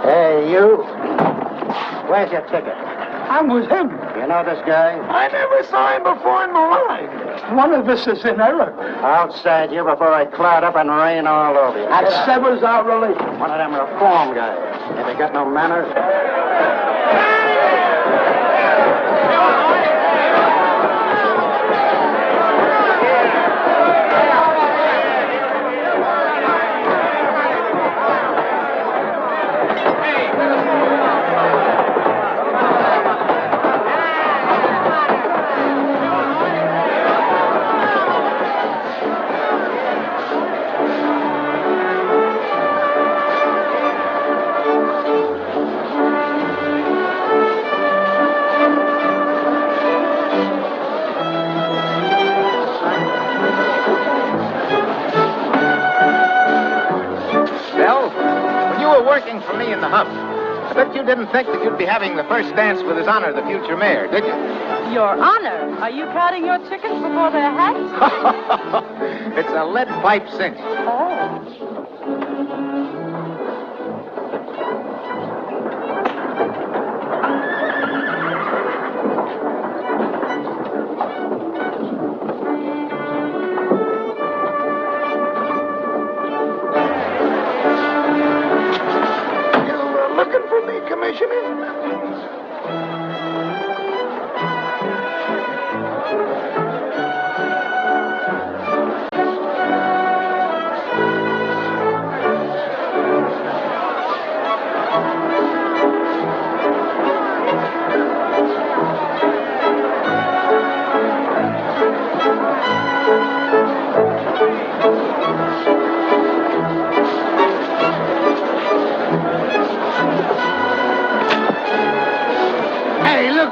Hey, you. Where's your ticket? I'm with him. You know this guy? I never saw him before in my life. One of us is in error. Outside you before I cloud up and rain all over you. That severs our relation. One of them reform guys. Have you got no manners? Working for me in the hump. I bet you didn't think that you'd be having the first dance with His Honor, the future mayor, did you? Your Honor, are you counting your chickens before they're hatched? It's a lead pipe cinch. Oh.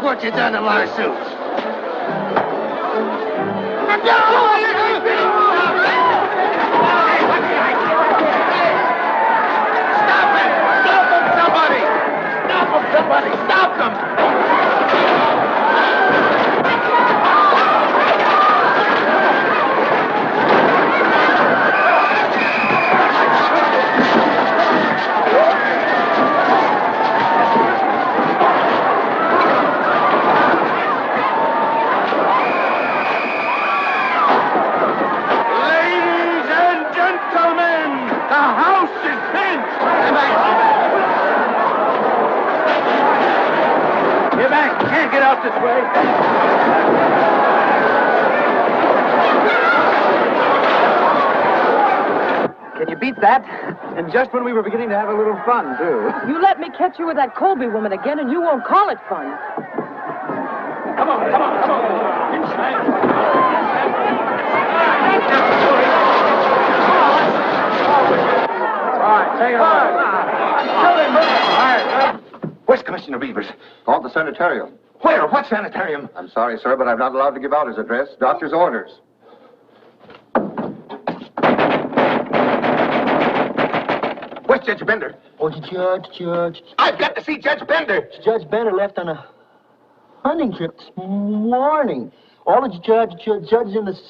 What you done to my suit? Stop it! Stop them, somebody! Stop them, somebody! Stop them! This way. Can you beat that? And just when we were beginning to have a little fun, too. You let me catch you with that Colby woman again, and you won't call it fun. Come on, come on, come on. Inside. All right, take it on. Where's Commissioner Beavers? Called the sanitarium. Where? What sanitarium? I'm sorry, sir, but I'm not allowed to give out his address. Doctor's orders. Where's Judge Bender? Oh, Judge. I've got to see Judge Bender. Judge Bender left on a hunting trip this morning. All the judges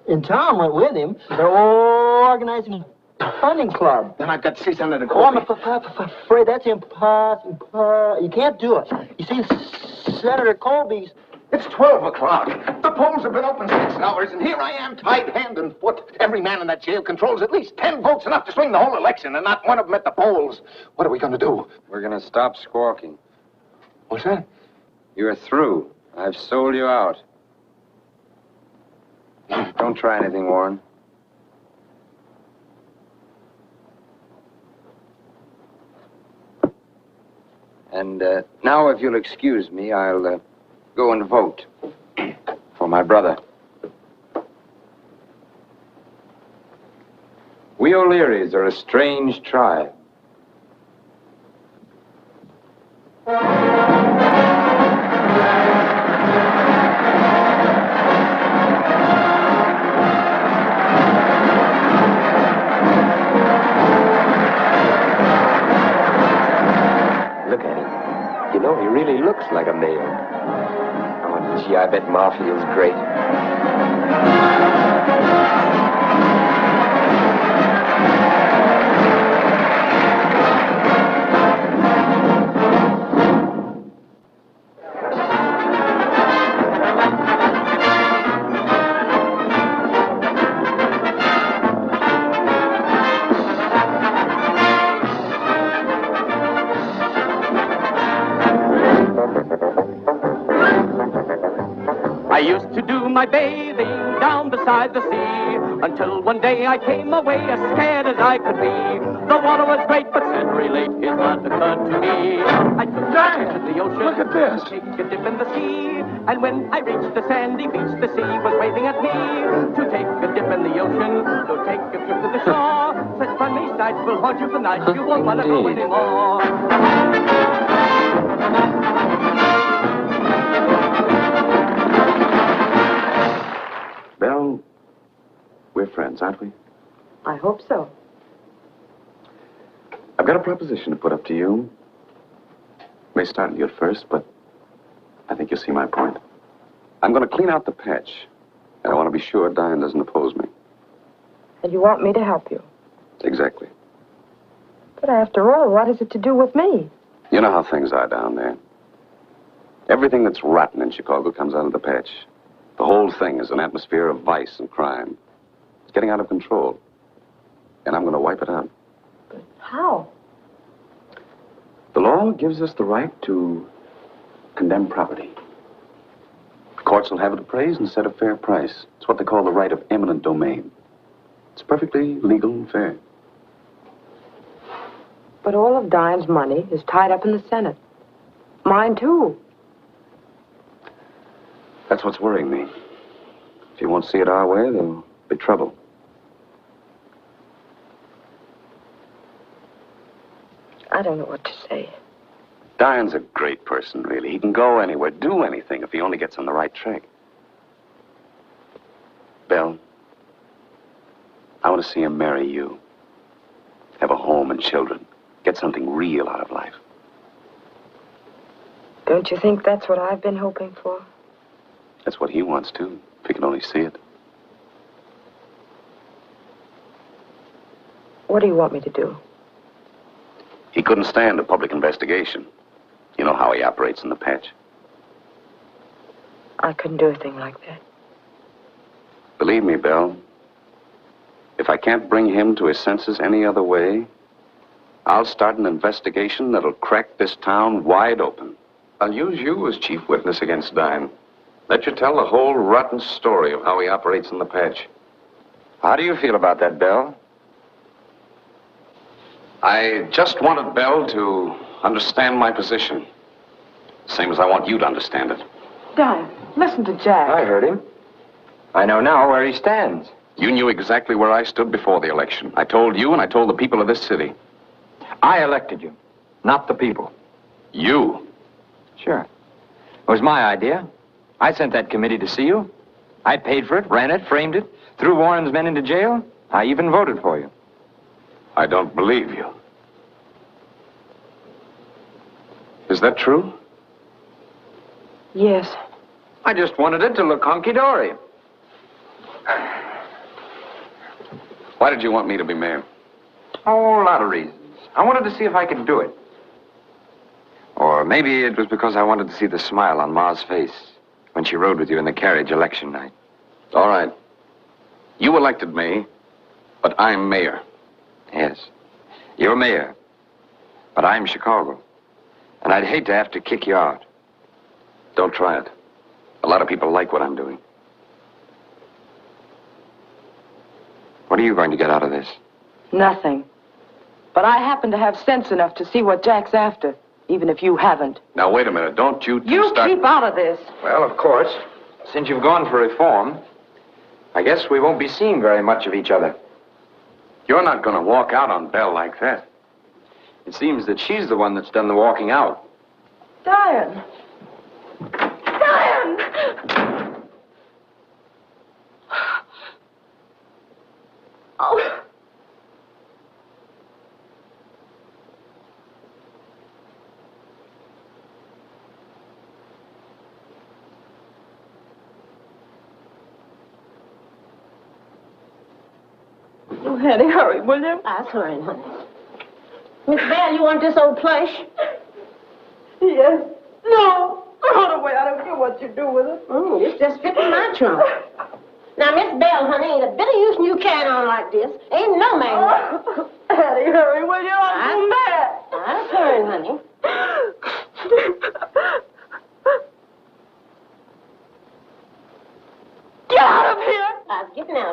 in town went with him. They're all organizing a hunting club. Then I've got to see Senator Oh, I'm Colby. afraid that's impossible. You can't do it. You see, Senator Colby's... It's 12 o'clock. The polls have been open 6 hours, and here I am, tied hand and foot. Every man in that jail controls at least 10 votes, enough to swing the whole election, and not one of them at the polls. What are we going to do? We're going to stop squawking. What's that? You're through. I've sold you out. Don't try anything, Warren. And now, if you'll excuse me, I'll go and vote for my brother. We O'Learys are a strange tribe. Look at him. You know, he really looks like a male. Oh, gee, I bet Ma feels great. night bathing down beside the sea, until one day I came away as scared as I could be. The water was great, but century late his blood occurred to me. I took a trip to the ocean. Look at this. To take a dip in the sea, and when I reached the sandy beach, the sea was waving at me. To take a dip in the ocean, so take a trip to the shore. Such funny sights will haunt you for nights. You won't want to go anymore. Belle, we're friends, aren't we? I hope so. I've got a proposition to put up to you. May startle you at first, but I think you'll see my point. I'm going to clean out the patch, and I want to be sure Diane doesn't oppose me. And you want me to help you? Exactly. But after all, what is it to do with me? You know how things are down there. Everything that's rotten in Chicago comes out of the patch. The whole thing is an atmosphere of vice and crime. It's getting out of control. And I'm going to wipe it out. But how? The law gives us the right to condemn property. The courts will have it appraised and set a fair price. It's what they call the right of eminent domain. It's perfectly legal and fair. But all of Diane's money is tied up in the Senate. Mine, too. That's what's worrying me. If you won't see it our way, there'll be trouble. I don't know what to say. Diane's a great person, really. He can go anywhere, do anything, if he only gets on the right track. Belle, I want to see him marry you. Have a home and children. Get something real out of life. Don't you think that's what I've been hoping for? That's what he wants, too, if he can only see it. What do you want me to do? He couldn't stand a public investigation. You know how he operates in the patch. I couldn't do a thing like that. Believe me, Belle, if I can't bring him to his senses any other way, I'll start an investigation that'll crack this town wide open. I'll use you as chief witness against Diane. Let you tell the whole rotten story of how he operates in the patch. How do you feel about that, Belle? I just wanted Belle to understand my position. Same as I want you to understand it. Diane, listen to Jack. I heard him. I know now where he stands. You knew exactly where I stood before the election. I told you and I told the people of this city. I elected you, not the people. You? Sure. It was my idea. I sent that committee to see you. I paid for it, ran it, framed it, threw Warren's men into jail. I even voted for you. I don't believe you. Is that true? Yes. I just wanted it to look hunky-dory. Why did you want me to be mayor? A whole lot of reasons. I wanted to see if I could do it. Or maybe it was because I wanted to see the smile on Ma's face when she rode with you in the carriage election night. All right. You elected me, but I'm mayor. Yes. You're mayor. But I'm Chicago. And I'd hate to have to kick you out. Don't try it. A lot of people like what I'm doing. What are you going to get out of this? Nothing. But I happen to have sense enough to see what Jack's after, even if you haven't. Now, wait a minute. Don't you two You start... keep out of this. Well, of course. Since you've gone for reform, I guess we won't be seeing very much of each other. You're not going to walk out on Belle like that. It seems that she's the one that's done the walking out. Diane! Diane! Oh. Oh, Hattie, hurry, will you? That's hurry, honey. Miss Belle, you want this old plush? Yes. No. Throw it away. I don't care what you do with it. It's just fit in my trunk. Now, Miss Belle, honey, ain't a bit of use in you carrying on like this. Ain't no man. Hattie, hurry, will you? I'm mad. That's hurry, honey.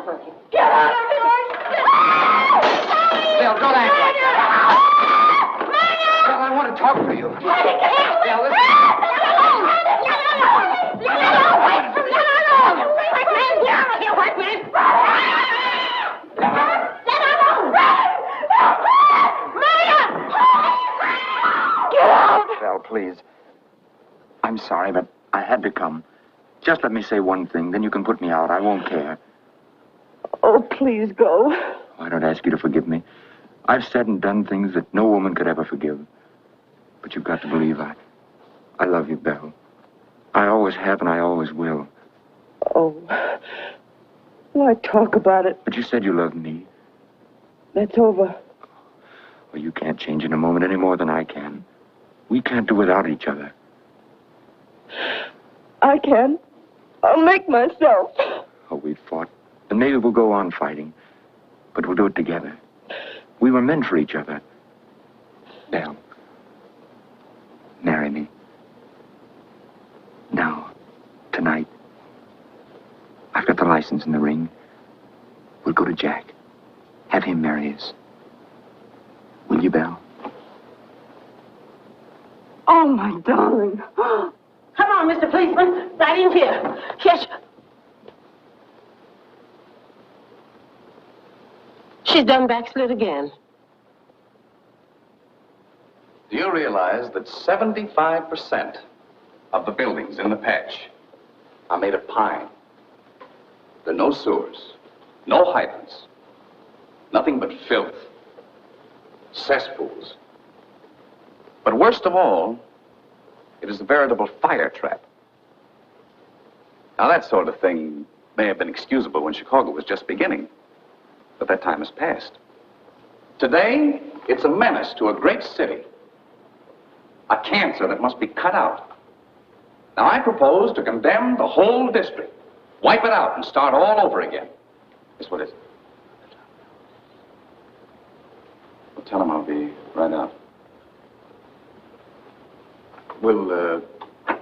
Perky. Get out of here! Bill, don't act like that. Bill, I want to talk to you. Bill, listen. Val, please. I'm sorry, but I had to come. Just let me say one thing, then you can put me out. I won't care. Oh, please go. I don't ask you to forgive me. I've said and done things that no woman could ever forgive. But you've got to believe I love you, Belle. I always have and I always will. Oh. Why talk about it? But you said you loved me. That's over. Well, you can't change in a moment any more than I can. We can't do without each other. I can. I'll make myself. Oh, we fought. And maybe we'll go on fighting. But we'll do it together. We were meant for each other. Belle, marry me. Now, tonight. I've got the license and the ring. We'll go to Jack. Have him marry us. Will you, Belle? Oh, my darling. Come on, Mr. Policeman. Right in here. Yes. She's done backslid again. Do you realize that 75% of the buildings in the patch are made of pine? There are no sewers, no hydrants, nothing but filth, cesspools. But worst of all, it is a veritable fire trap. Now, that sort of thing may have been excusable when Chicago was just beginning, but that time has passed. Today, it's a menace to a great city, a cancer that must be cut out. Now, I propose to condemn the whole district, wipe it out, and start all over again. Yes, what is it? Well, tell him I'll be right out. Will,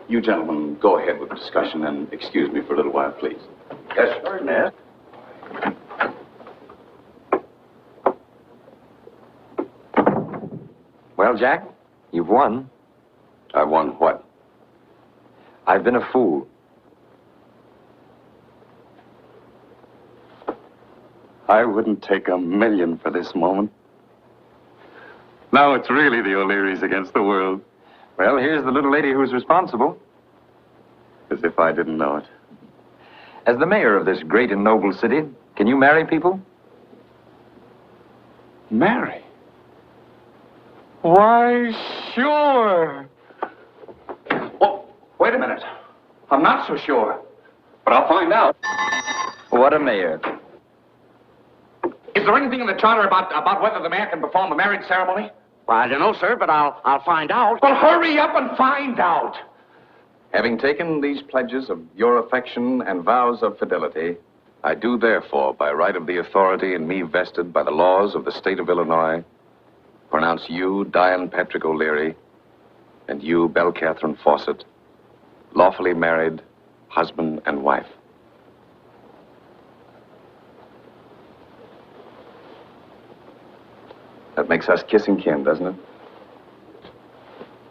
you gentlemen go ahead with the discussion and excuse me for a little while, please. Yes, sir, Ned. Well, Jack, you've won. I won what? I've been a fool. I wouldn't take $1,000,000 for this moment. Now it's really the O'Learys against the world. Well, here's the little lady who's responsible. As if I didn't know it. As the mayor of this great and noble city, can you marry people? Marry? Why, sure. Oh, wait a minute. I'm not so sure. But I'll find out. What a mayor. Is there anything in the charter about whether the mayor can perform a marriage ceremony? Well, I don't know, sir, but I'll find out. Well, hurry up and find out. Having taken these pledges of your affection and vows of fidelity, I do therefore, by right of the authority in me vested by the laws of the state of Illinois, pronounce you, Diane Patrick O'Leary, and you, Belle Catherine Fawcett, lawfully married, husband and wife. That makes us kiss and kin, doesn't it?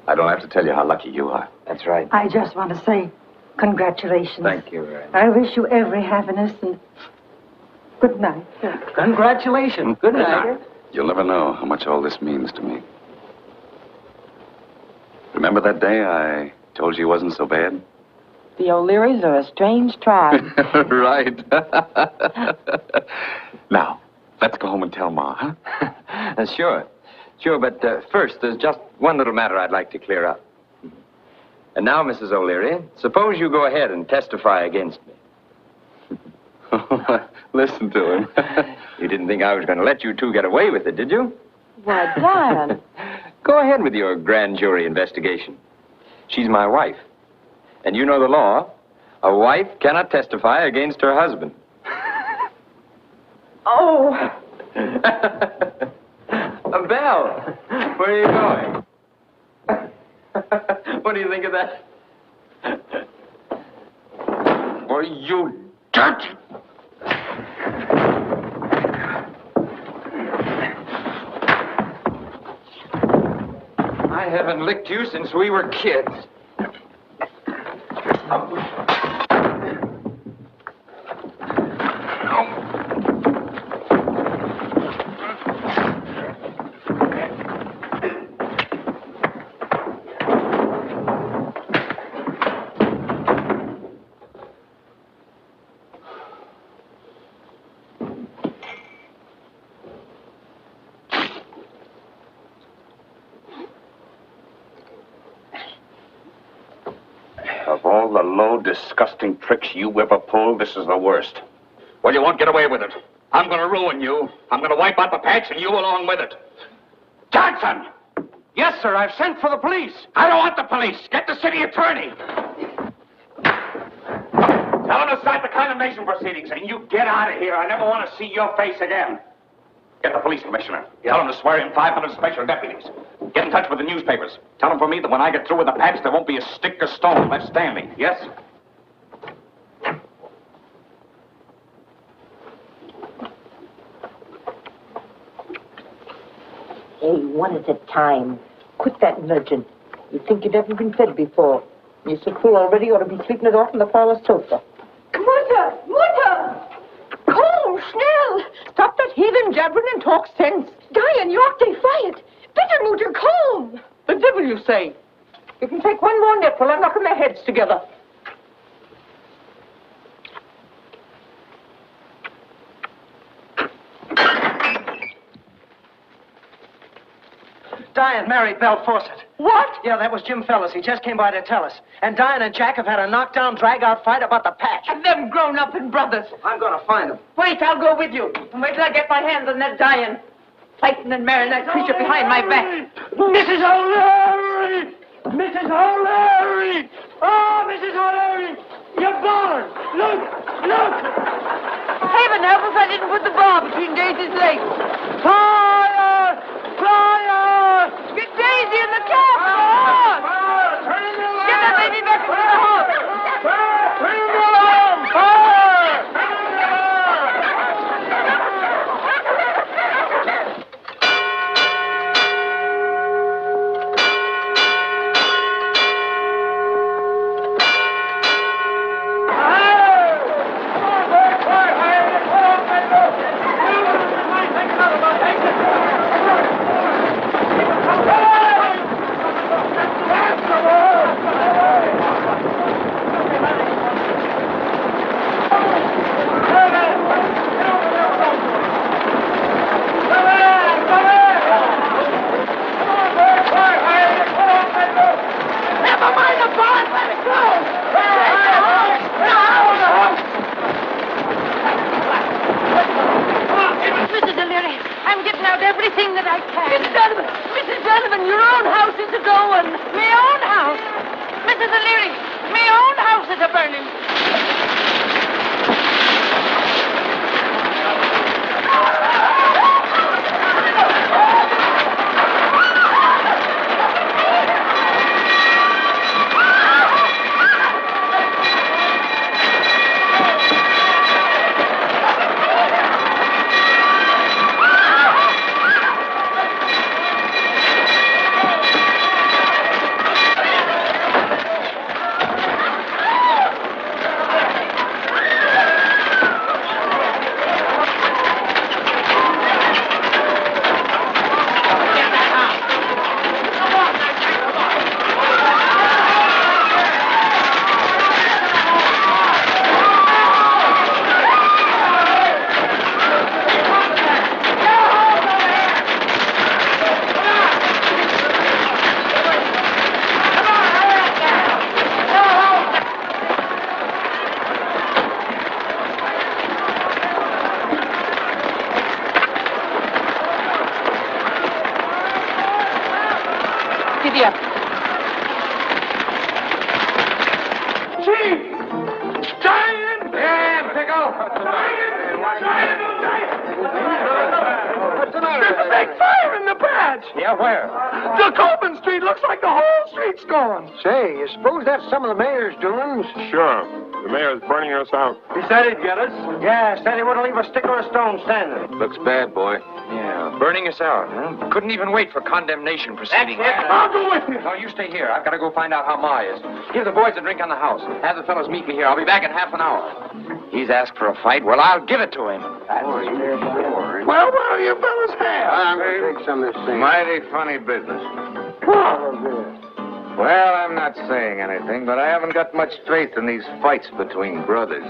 I don't have to tell you how lucky you are. That's right. I just want to say congratulations. Thank you. I wish you every happiness and good night. Congratulations. Good night. You'll never know how much all this means to me. Remember that day I told you he wasn't so bad? The O'Learys are a strange tribe. Right. Now, let's go home and tell Ma, huh? Sure. Sure, but first, there's just one little matter I'd like to clear up. And now, Mrs. O'Leary, suppose you go ahead and testify against me. Listen to him. You didn't think I was going to let you two get away with it, did you? Why, Diane. Go ahead with your grand jury investigation. She's my wife. And you know the law. A wife cannot testify against her husband. Oh. Belle, where are you going? What do you think of that? Well, you dirt! I haven't licked you since we were kids. Of all the low, disgusting tricks you ever pulled, this is the worst. Well, you won't get away with it. I'm going to ruin you. I'm going to wipe out the patch and you along with it. Johnson! Yes, sir. I've sent for the police. I don't want the police. Get the city attorney. Tell him to start the condemnation proceedings and you get out of here. I never want to see your face again. Get the police commissioner. Tell him to swear in 500 special deputies. Get in touch with the newspapers. Tell them for me that when I get through with the patch, there won't be a stick or stone left standing. Yes? Hey, one at a time. Quit that nudging. You think you've never been fed before. You're so full already, you ought to be sleeping it off on the parlor sofa. Mutter! Mutter! Cole, schnell! Stop that heathen jabbering and talk sense. Diane, you ought to fight. Bitte, Mutter, come. The devil you say. You can take one more nipple and knocking their heads together. Diane married Belle Fawcett. What? Yeah, that was Jim Fellas. He just came by to tell us. And Diane and Jack have had a knockdown, drag-out fight about the patch. And them grown-up brothers. I'm going to find them. Wait, I'll go with you. And wait till I get my hands on that Diane. Fighting and marrying that creature behind my back. Mrs. O'Leary! Mrs. O'Leary! Oh, Mrs. O'Leary! You're born! Look! Look! Heaven help us, I didn't put the bar between Daisy's legs. Fire! Fire! Get Daisy in the cab! Fire! Get that lady back into the house! Turn the alarm! Fire! Say, you suppose that's some of the mayor's doings? Sure. The mayor's burning us out. He said he'd get us. Yeah, said he wouldn't leave a stick or a stone standing. Looks bad, boy. Yeah, Burning us out, huh? Couldn't even wait for condemnation proceedings. That's it. I'll go with you. No, you stay here. I've got to go find out how Ma is. Give the boys a drink on the house. Have the fellows meet me here. I'll be back in half an hour. He's asked for a fight. Well, I'll give it to him. Well, what do you fellas have? I'm going to take some of this thing. Mighty funny business. Oh, Well, I'm not saying anything, but I haven't got much faith in these fights between brothers.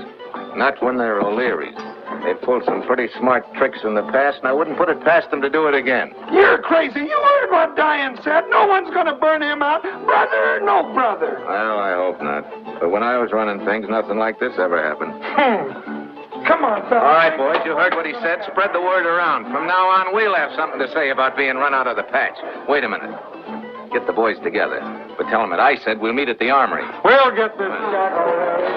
Not when they're O'Learys. They pulled some pretty smart tricks in the past, and I wouldn't put it past them to do it again. You're crazy. You heard what Diane said. No one's going to burn him out, brother or no brother. Well, I hope not. But when I was running things, nothing like this ever happened. Come on, fellas. All right, boys, you heard what he said. Spread the word around. From now on, we'll have something to say about being run out of the patch. Wait a minute. Get the boys together. But tell them that I said we'll meet at the armory. We'll get this jack already.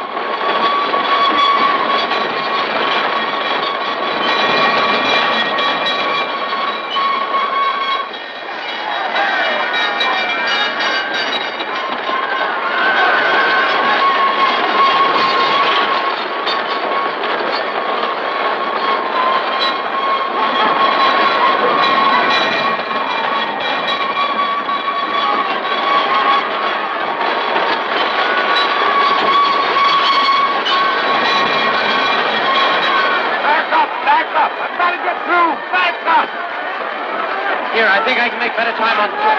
Here, I think I can make better time on foot.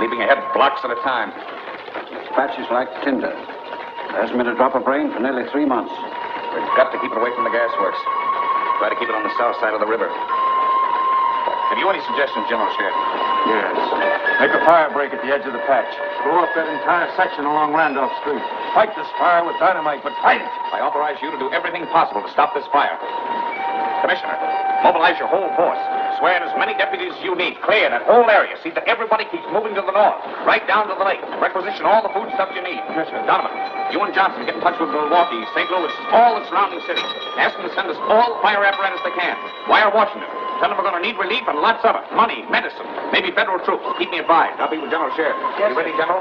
Leaping ahead blocks at a time. Patch is like tinder. There hasn't been a drop of rain for nearly 3 months. We've got to keep it away from the gasworks. Try to keep it on the south side of the river. Have you any suggestions, General Sheriff? Yes. Make a fire break at the edge of the patch. Blow up that entire section along Randolph Street. Fight this fire with dynamite, but fight it! I authorize you to do everything possible to stop this fire. Commissioner, mobilize your whole force. Swear in as many deputies as you need. Clear that whole area. See that everybody keeps moving to the north. Right down to the lake. Requisition all the food stuff you need. Yes, sir. Donovan, you and Johnson get in touch with Milwaukee, St. Louis, all the surrounding cities. Ask them to send us all the fire apparatus they can. Wire Washington. Tell them we're going to need relief and lots of it. Money, medicine, maybe federal troops. Keep me advised. I'll be with General Sheriff. Yes, you ready, General?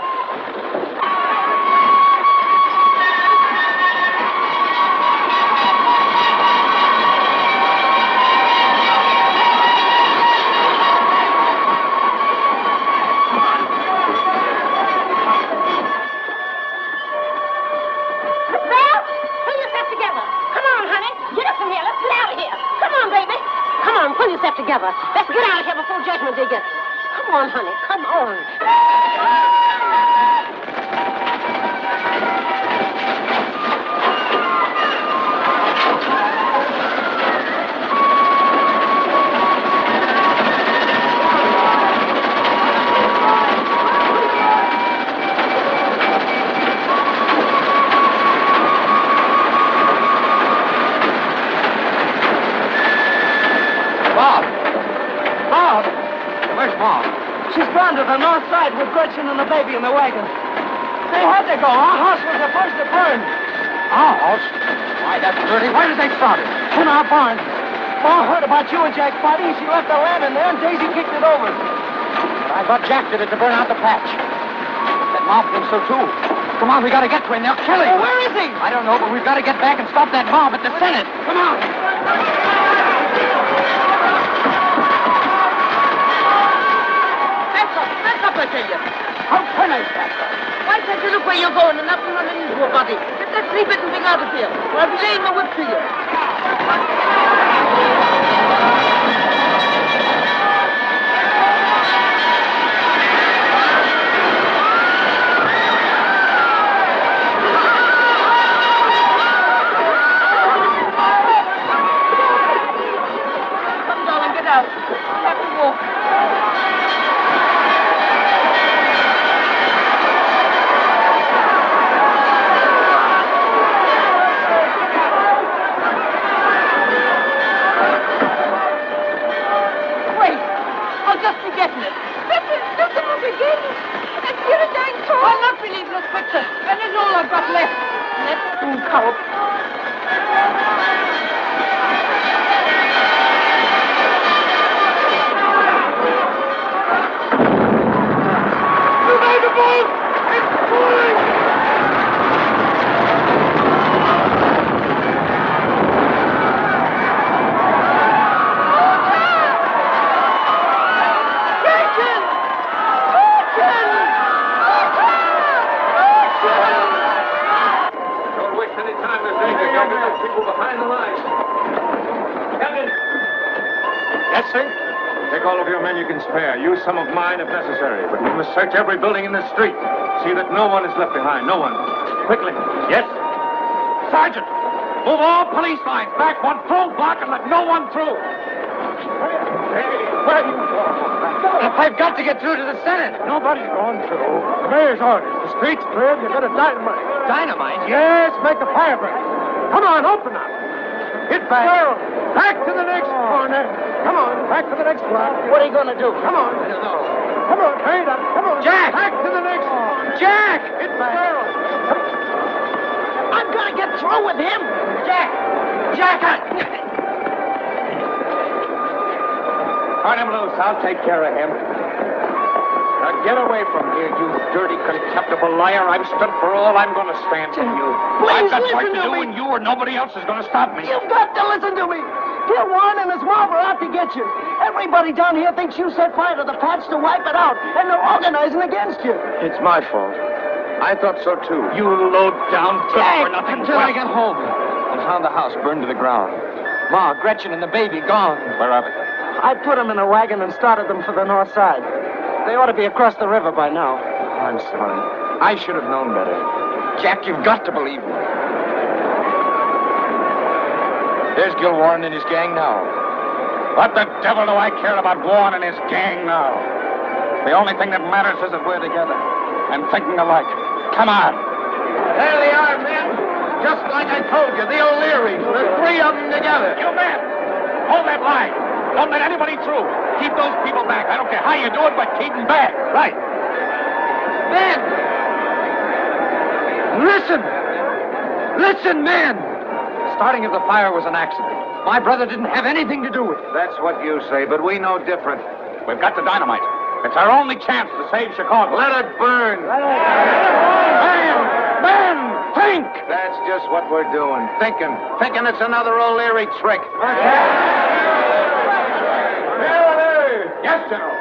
Pull yourself together. Let's get out of here before Judgment Day gets us. Come on, honey. Come on. She's gone to the north side with Gretchen and the baby in the wagon. Say, how'd they go? Our house was the first to burn. Our house? Why, that's dirty. Where did they start it? In our barn. Ma heard about you and Jack fighting. She left the lamb in there, and Daisy kicked it over. But I thought Jack did it to burn out the patch. That mob thinks so, too. Come on, we gotta get to him. They'll kill him. Oh, where is he? I don't know, but we've got to get back and stop that mob at the Senate. Come on. tell you. How can I stop her? Why can't you look where you're going and not run into a body? Get that flea-bitten thing out of here, or I'll be laying my whip to you. Come, darling, get out. You have to walk. Getting it. Look at us again. Let's get a dang toy. I'll not believe those pictures. And it's all I've got left. Let's cow. You made the boat! It's pulling! People behind the lines. Captain! Yes, sir? Take all of your men you can spare. Use some of mine if necessary. But we must search every building in this street. See that no one is left behind. No one. Quickly. Yes? Sergeant, move all police lines back one full block and let no one through. Hey, where are you going? I've got to get through to the Senate. Nobody's going through. The mayor's orders. The street's cleared. You've got a dynamite. Dynamite? Yes, make a fire break. Come on, open up. Hit back. Back to the next corner. Come on, back to the next block. What are you going to do? Come on. I don't know. Come on, hurry up. Come on. Jack! Back to the next corner. Jack! Hit back. I'm going to get through with him. Jack! Jack! Turn him loose. I'll take care of him. Now get away from here, you dirty, contemptible liar. I've stood for all I'm going to stand for you. Please I've got listen work to to do, me. and you or nobody else is going to stop me. You've got to listen to me. Bill Warren and his mob are out to get you. Everybody down here thinks you set fire to the patch to wipe it out, and they're organizing against you. It's my fault. I thought so, too. You low-down Jack, for-nothing Until I got home and found the house burned to the ground. Ma, Gretchen, and the baby gone. Where are they? I put them in a wagon and started them for the north side. They ought to be across the river by now. I'm sorry. I should have known better. Jack, you've got to believe me. There's Gil Warren and his gang now. What the devil do I care about Warren and his gang now? The only thing that matters is that we're together and thinking alike. Come on. There they are, men. Just like I told you, the O'Learys. The three of them together. You men, hold that line. Don't let anybody through. Keep those people back. I don't care how you do it, but keep them back. Right. Men! Listen! Listen, men! Starting of the fire was an accident. My brother didn't have anything to do with it. That's what you say, but we know different. We've got the dynamite. It's our only chance to save Chicago. Let it burn. Men, think! That's just what we're doing. Thinking. Thinking it's another O'Leary trick. Yes, General.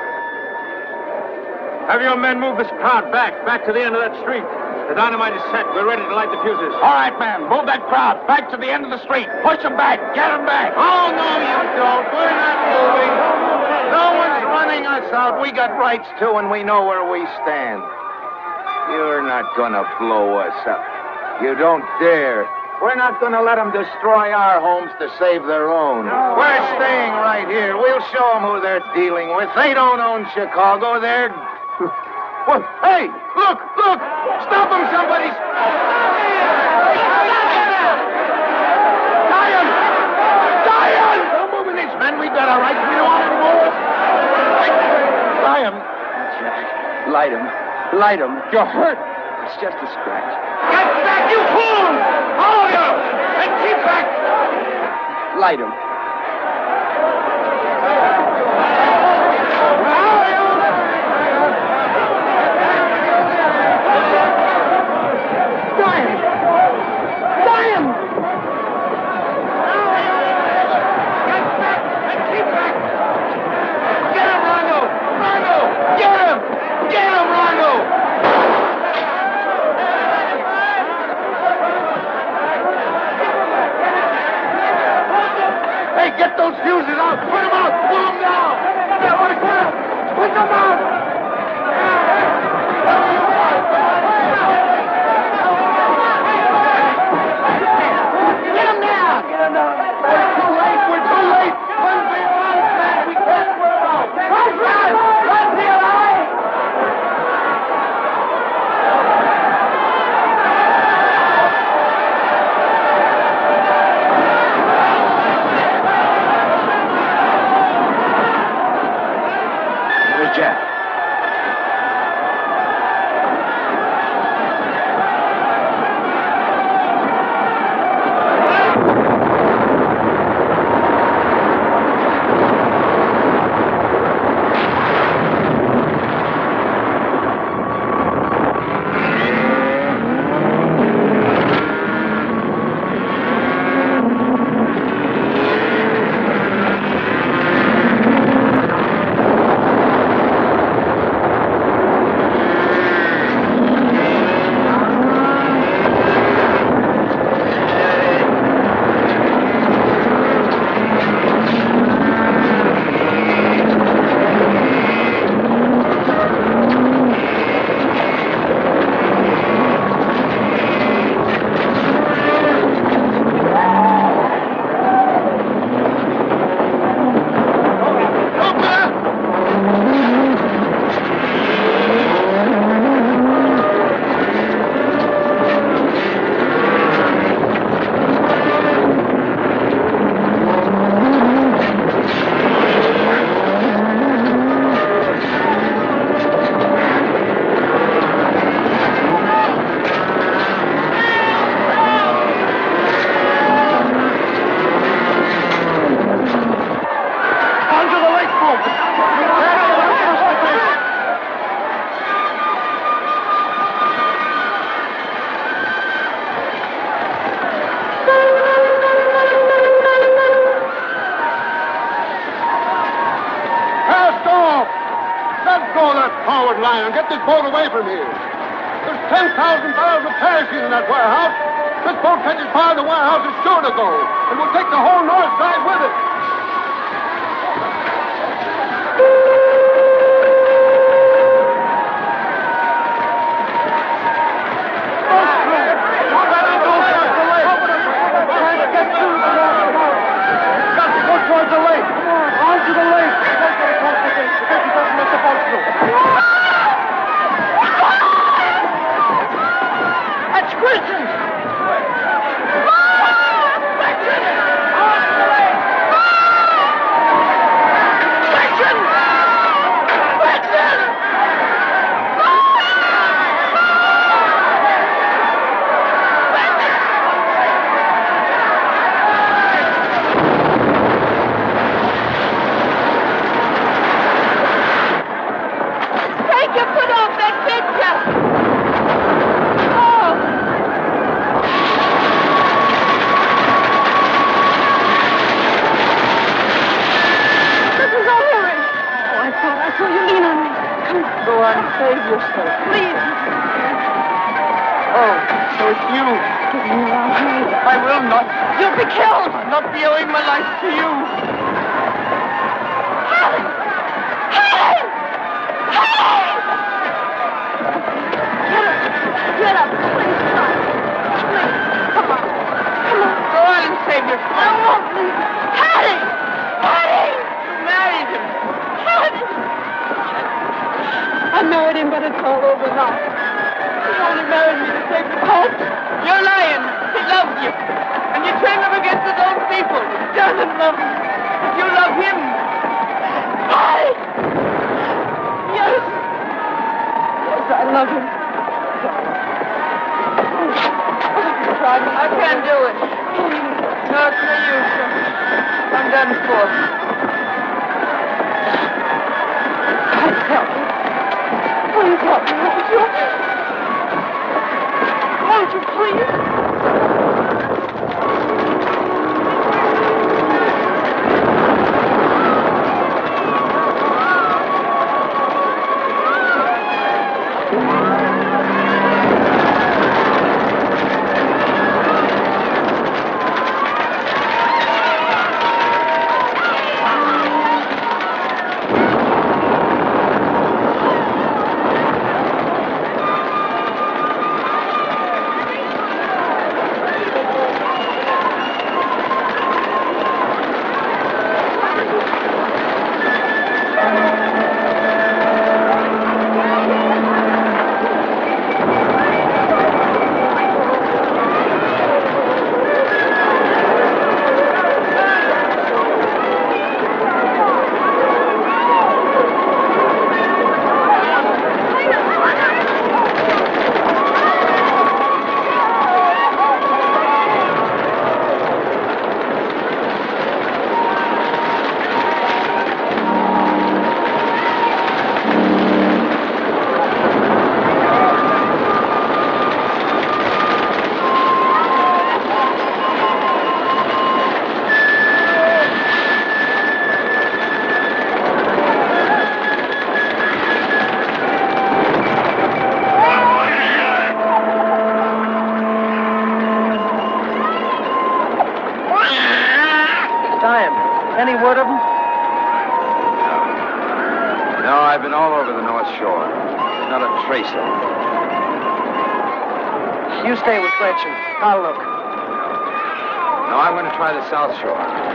Have your men move this crowd back to the end of that street. The dynamite is set. We're ready to light the fuses. All right, man. Move that crowd back to the end of the street. Push them back. Get them back. Oh, no, you don't. We're not moving. No one's running us out. We got rights, too, and we know where we stand. You're not gonna blow us up. You don't dare. We're not gonna let them destroy our homes to save their own. We're staying right here. We'll show them who they're dealing with. They don't own Chicago. They're... What? Hey, look! Stop them, somebody! Diane! Don't move with these men. We've got our rights. We don't want to move. Light him. Light him. You're hurt. It's just a scratch. Get back, you fools! All of you! And keep back! Light him. Get him! and get this boat away from here. There's 10,000 barrels of kerosene in that warehouse. This boat catches fire, the warehouse is sure to go. And we'll take the whole north side with it. Any word of them? No, I've been all over the North Shore. Not a trace of them. You stay with Gretchen. I'll look. No, I'm going to try the South Shore.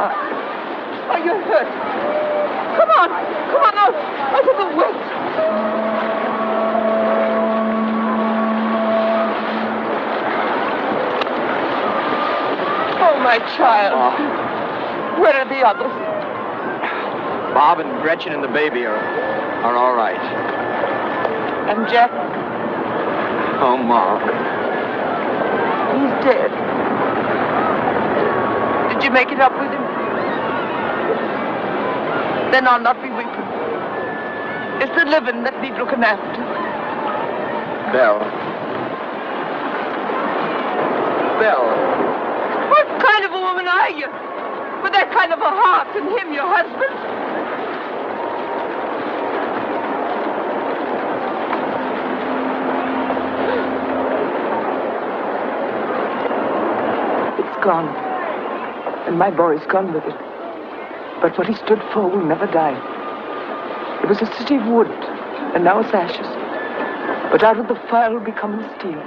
Ma. Are you hurt? Come on out of the wet. Oh, my child. Where are the others? Bob and Gretchen and the baby are all right. And Jack? Oh, Ma. He's dead. Did you make it up with him? Then I'll not be weeping. It's the living that need looking after. Belle. What kind of a woman are you? With that kind of a heart and him, your husband? It's gone. And my boy's gone with it. But what he stood for will never die. It was a city of wood, and now it's ashes. But out of the fire will be coming steel.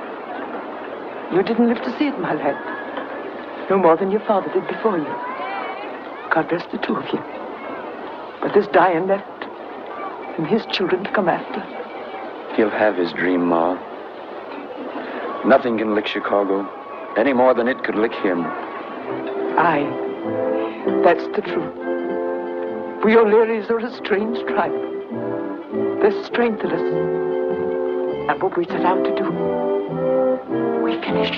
You didn't live to see it, my lad. No more than your father did before you. God bless the two of you. But this dying left him his children to come after. He'll have his dream, Ma. Nothing can lick Chicago any more than it could lick him. Aye, that's the truth. We O'Learys are a strange tribe. There's strength in us. And what we set out to do, we finish.